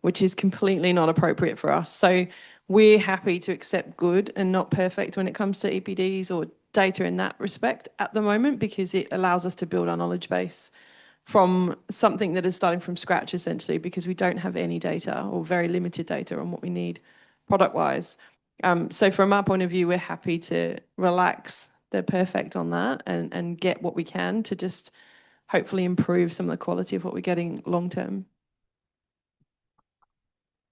which is completely not appropriate for us. So we're happy to accept good and not perfect when it comes to EPDs or data in that respect at the moment, because it allows us to build our knowledge base from something that is starting from scratch, essentially, because we don't have any data or very limited data on what we need product-wise. So from our point of view, we're happy to relax the perfect on that and get what we can to just hopefully improve some of the quality of what we're getting long-term.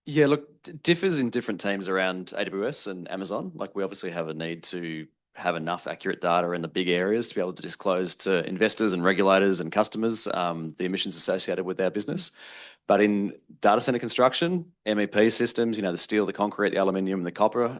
Yeah, look, differs in different teams around AWS and Amazon. Like, we obviously have a need to have enough accurate data in the big areas to be able to disclose to investors and regulators and customers the emissions associated with our business. But in data center construction, MEP systems, the steel, the concrete, the aluminium, and the copper,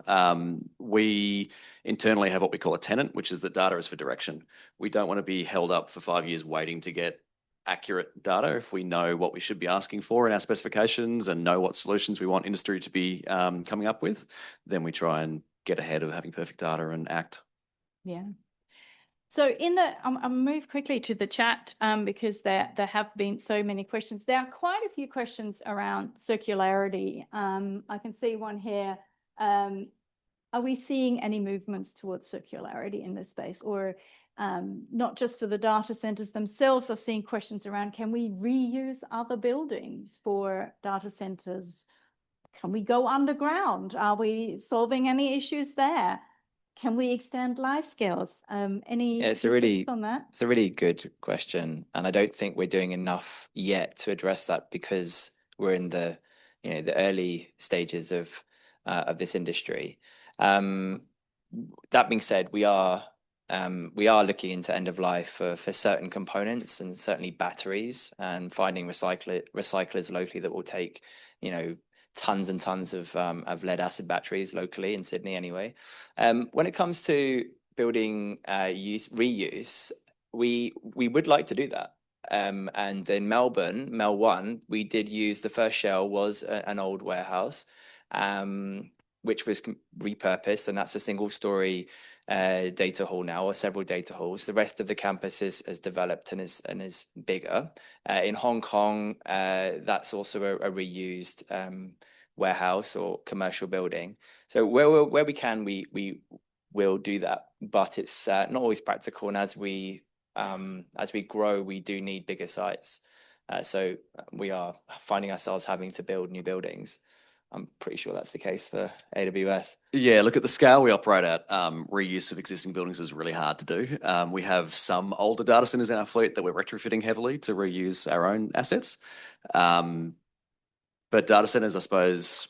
we internally have what we call a tenant, which is that data is for direction. We don't want to be held up for 5 years waiting to get accurate data. If we know what we should be asking for in our specifications and know what solutions we want industry to be coming up with, then we try and get ahead of having perfect data and act. Yeah. So I'll move quickly to the chat because there have been so many questions. There are quite a few questions around circularity. I can see one here. Are we seeing any movements towards circularity in this space, or not just for the data centers themselves? I've seen questions around, can we reuse other buildings for data centers? Can we go underground? Are we solving any issues there? Can we extend life scales? Any it's on that? It's a really good question, and I don't think we're doing enough yet to address that because we're in the the early stages of this industry. That being said, we are looking into end of life for certain components, and certainly batteries, and finding recyclers locally that will take tons and tons of lead acid batteries locally in Sydney anyway. When it comes to building reuse, we would like to do that. And in Melbourne, Mel 1, we did use the first shell was an old warehouse, which was repurposed, and that's a single story data hall now, or several data halls. The rest of the campus has developed and is bigger. In Hong Kong, that's also a reused warehouse or commercial building. So where we can, we will do that, but it's not always practical. And as we grow, we do need bigger sites. So we are finding ourselves having to build new buildings. I'm pretty sure that's the case for AWS. Yeah, look, at the scale we operate at, reuse of existing buildings is really hard to do. We have some older data centers in our fleet that we're retrofitting heavily to reuse our own assets. But data centers, I suppose,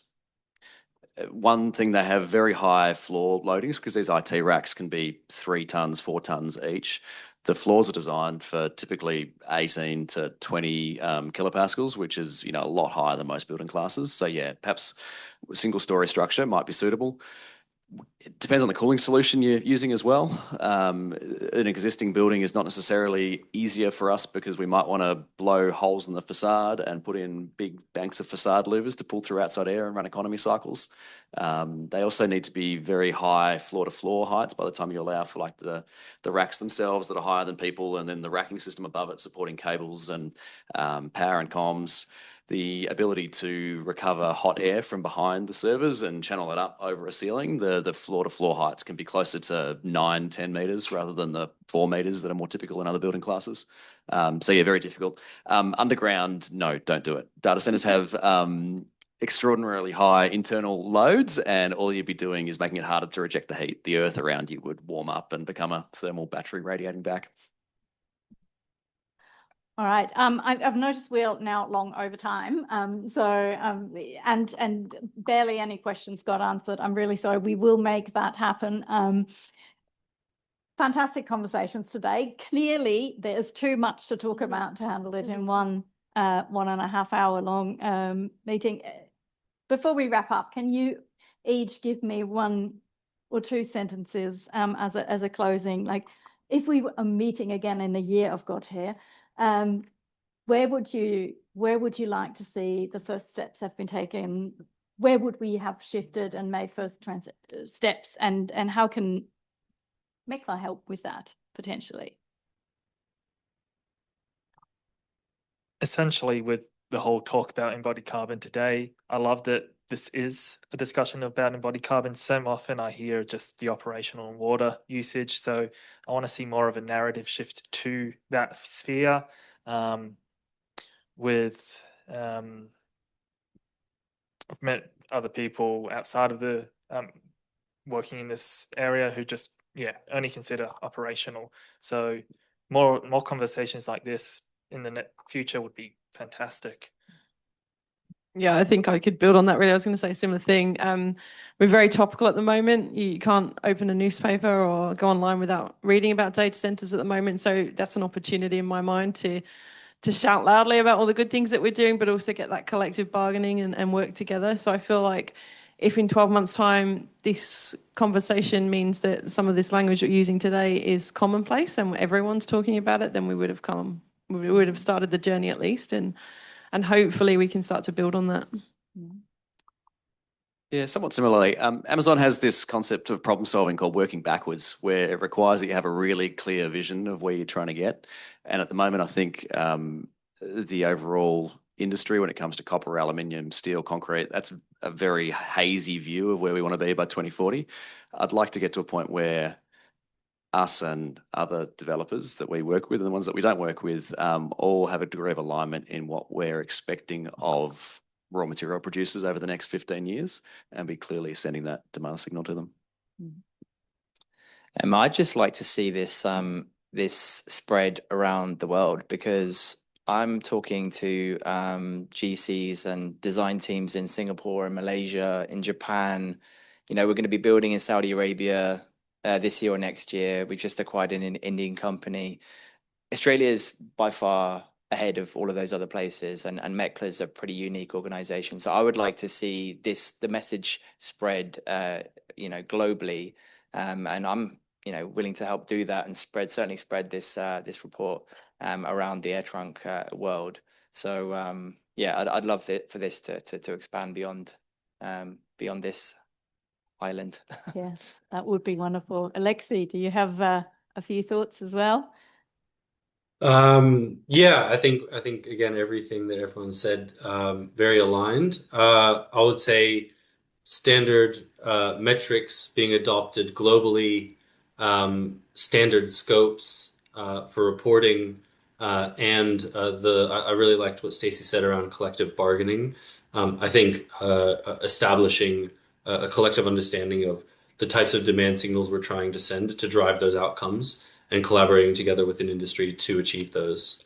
one thing, they have very high floor loadings because these IT racks can be 3 tons, 4 tons each. The floors are designed for typically 18 to 20 kilopascals, which is a lot higher than most building classes. So yeah, perhaps a single story structure might be suitable. It depends on the cooling solution you're using as well. An existing building is not necessarily easier for us because we might want to blow holes in the facade and put in big banks of facade louvers to pull through outside air and run economy cycles. They also need to be very high floor-to-floor heights by the time you allow for like the racks themselves that are higher than people, and then the racking system above it supporting cables and power and comms. The ability to recover hot air from behind the servers and channel it up over a ceiling. The floor-to-floor heights can be closer to 9-10 meters rather than the 4 meters that are more typical in other building classes. So yeah, very difficult. Underground, no, don't do it. Data centers have extraordinarily high internal loads, and all you'd be doing is making it harder to reject the heat. The earth around you would warm up and become a thermal battery radiating back. All right. I've noticed we're now long over time. And barely any questions got answered. I'm really sorry. We will make that happen. Fantastic conversations today. Clearly, there's too much to talk about to handle it in 1.5 hour long meeting. Before we wrap up, can you each give me 1 or 2 sentences as a closing? Like, if we were meeting again in a year, I've got here, Where would you like to see the first steps have been taken? Where would we have shifted and made first steps, and how can MECLA help with that potentially? Essentially, with the whole talk about embodied carbon today, I love that this is a discussion about embodied carbon. So often I hear just the operational and water usage. So I want to see more of a narrative shift to that sphere. I've met other people outside of the working in this area who just only consider operational. So more conversations like this in the future would be fantastic. Yeah, I think I could build on that really. I was going to say a similar thing. We're very topical at the moment. You can't open a newspaper or go online without reading about data centers at the moment. So that's an opportunity in my mind to shout loudly about all the good things that we're doing, but also get that collective bargaining and work together. So I feel like if in 12 months' time, this conversation means that some of this language we're using today is commonplace and everyone's talking about it, then we would have started the journey at least. And hopefully we can start to build on that. Yeah, somewhat similarly, Amazon has this concept of problem solving called working backwards, where it requires that you have a really clear vision of where you're trying to get. And at the moment, I think the overall industry, when it comes to copper, aluminium, steel, concrete, that's a very hazy view of where we want to be by 2040. I'd like to get to a point where us and other developers that we work with and the ones that we don't work with all have a degree of alignment in what we're expecting of raw material producers over the next 15 years and be clearly sending that demand signal to them. I'd just like to see this this spread around the world, because I'm talking to GCs and design teams in Singapore and Malaysia, in Japan. You know, we're going to be building in Saudi Arabia this year or next year. We've just acquired an Indian company. Australia is by far ahead of all of those other places, and MECLA is a pretty unique organization. So I would like to see the message spread, globally, and I'm willing to help do that and certainly spread this report around the air trunk world. So I'd love for this to expand beyond this island. Yeah, that would be wonderful. Alexei, do you have a few thoughts as well? I think again, everything that everyone said, very aligned. I would say standard metrics being adopted globally, standard scopes for reporting, and I really liked what Stacey said around collective bargaining. I think establishing a collective understanding of the types of demand signals we're trying to send to drive those outcomes and collaborating together within industry to achieve those,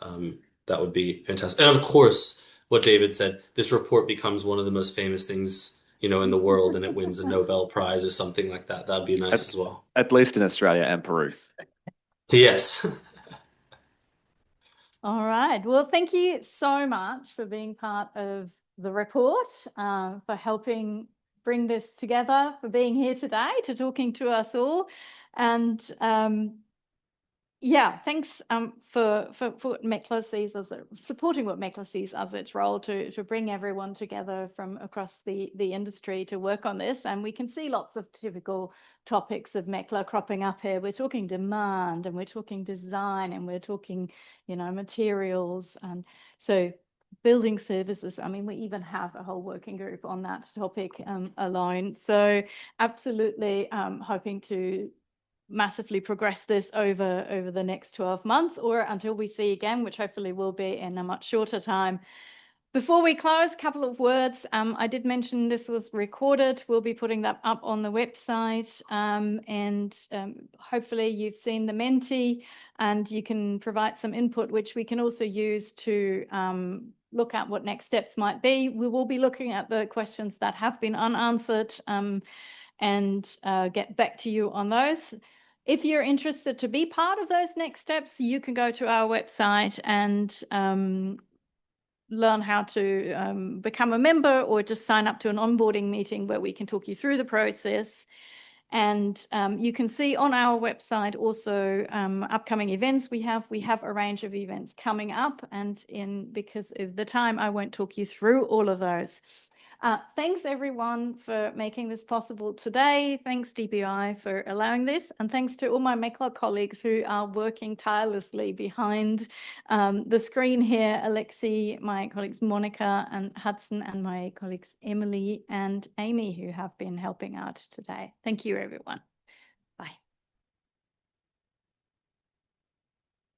that would be fantastic. And of course, what David said, this report becomes one of the most famous things, in the world, and it wins a Nobel Prize or something like that. That'd be nice as well. At least in Australia and Peru. Yes. All right. Well, thank you so much for being part of the report, for helping bring this together, for being here today, to talking to us all. And thanks for what MECLA sees as supporting what MECLA sees as its role to bring everyone together from across the industry to work on this. And we can see lots of typical topics of MECLA cropping up here. We're talking demand, and we're talking design, and we're talking, materials, and so building services. I mean, we even have a whole working group on that topic alone. So absolutely hoping to massively progress this over the next 12 months, or until we see again, which hopefully will be in a much shorter time. Before we close, a couple of words. I did mention this was recorded. We'll be putting that up on the website, and hopefully you've seen the Menti, and you can provide some input, which we can also use to look at what next steps might be. We will be looking at the questions that have been unanswered, and get back to you on those. If you're interested to be part of those next steps, you can go to our website and learn how to become a member, or just sign up to an onboarding meeting where we can talk you through the process. And you can see on our website also upcoming events we have. We have a range of events coming up, and because of the time, I won't talk you through all of those. Thanks everyone for making this possible today. Thanks DBI for allowing this, and thanks to all my MECLA colleagues who are working tirelessly behind the screen here. Alexi, my colleagues Monica and Hudson, and my colleagues Emily and Amy, who have been helping out today. Thank you everyone. Bye.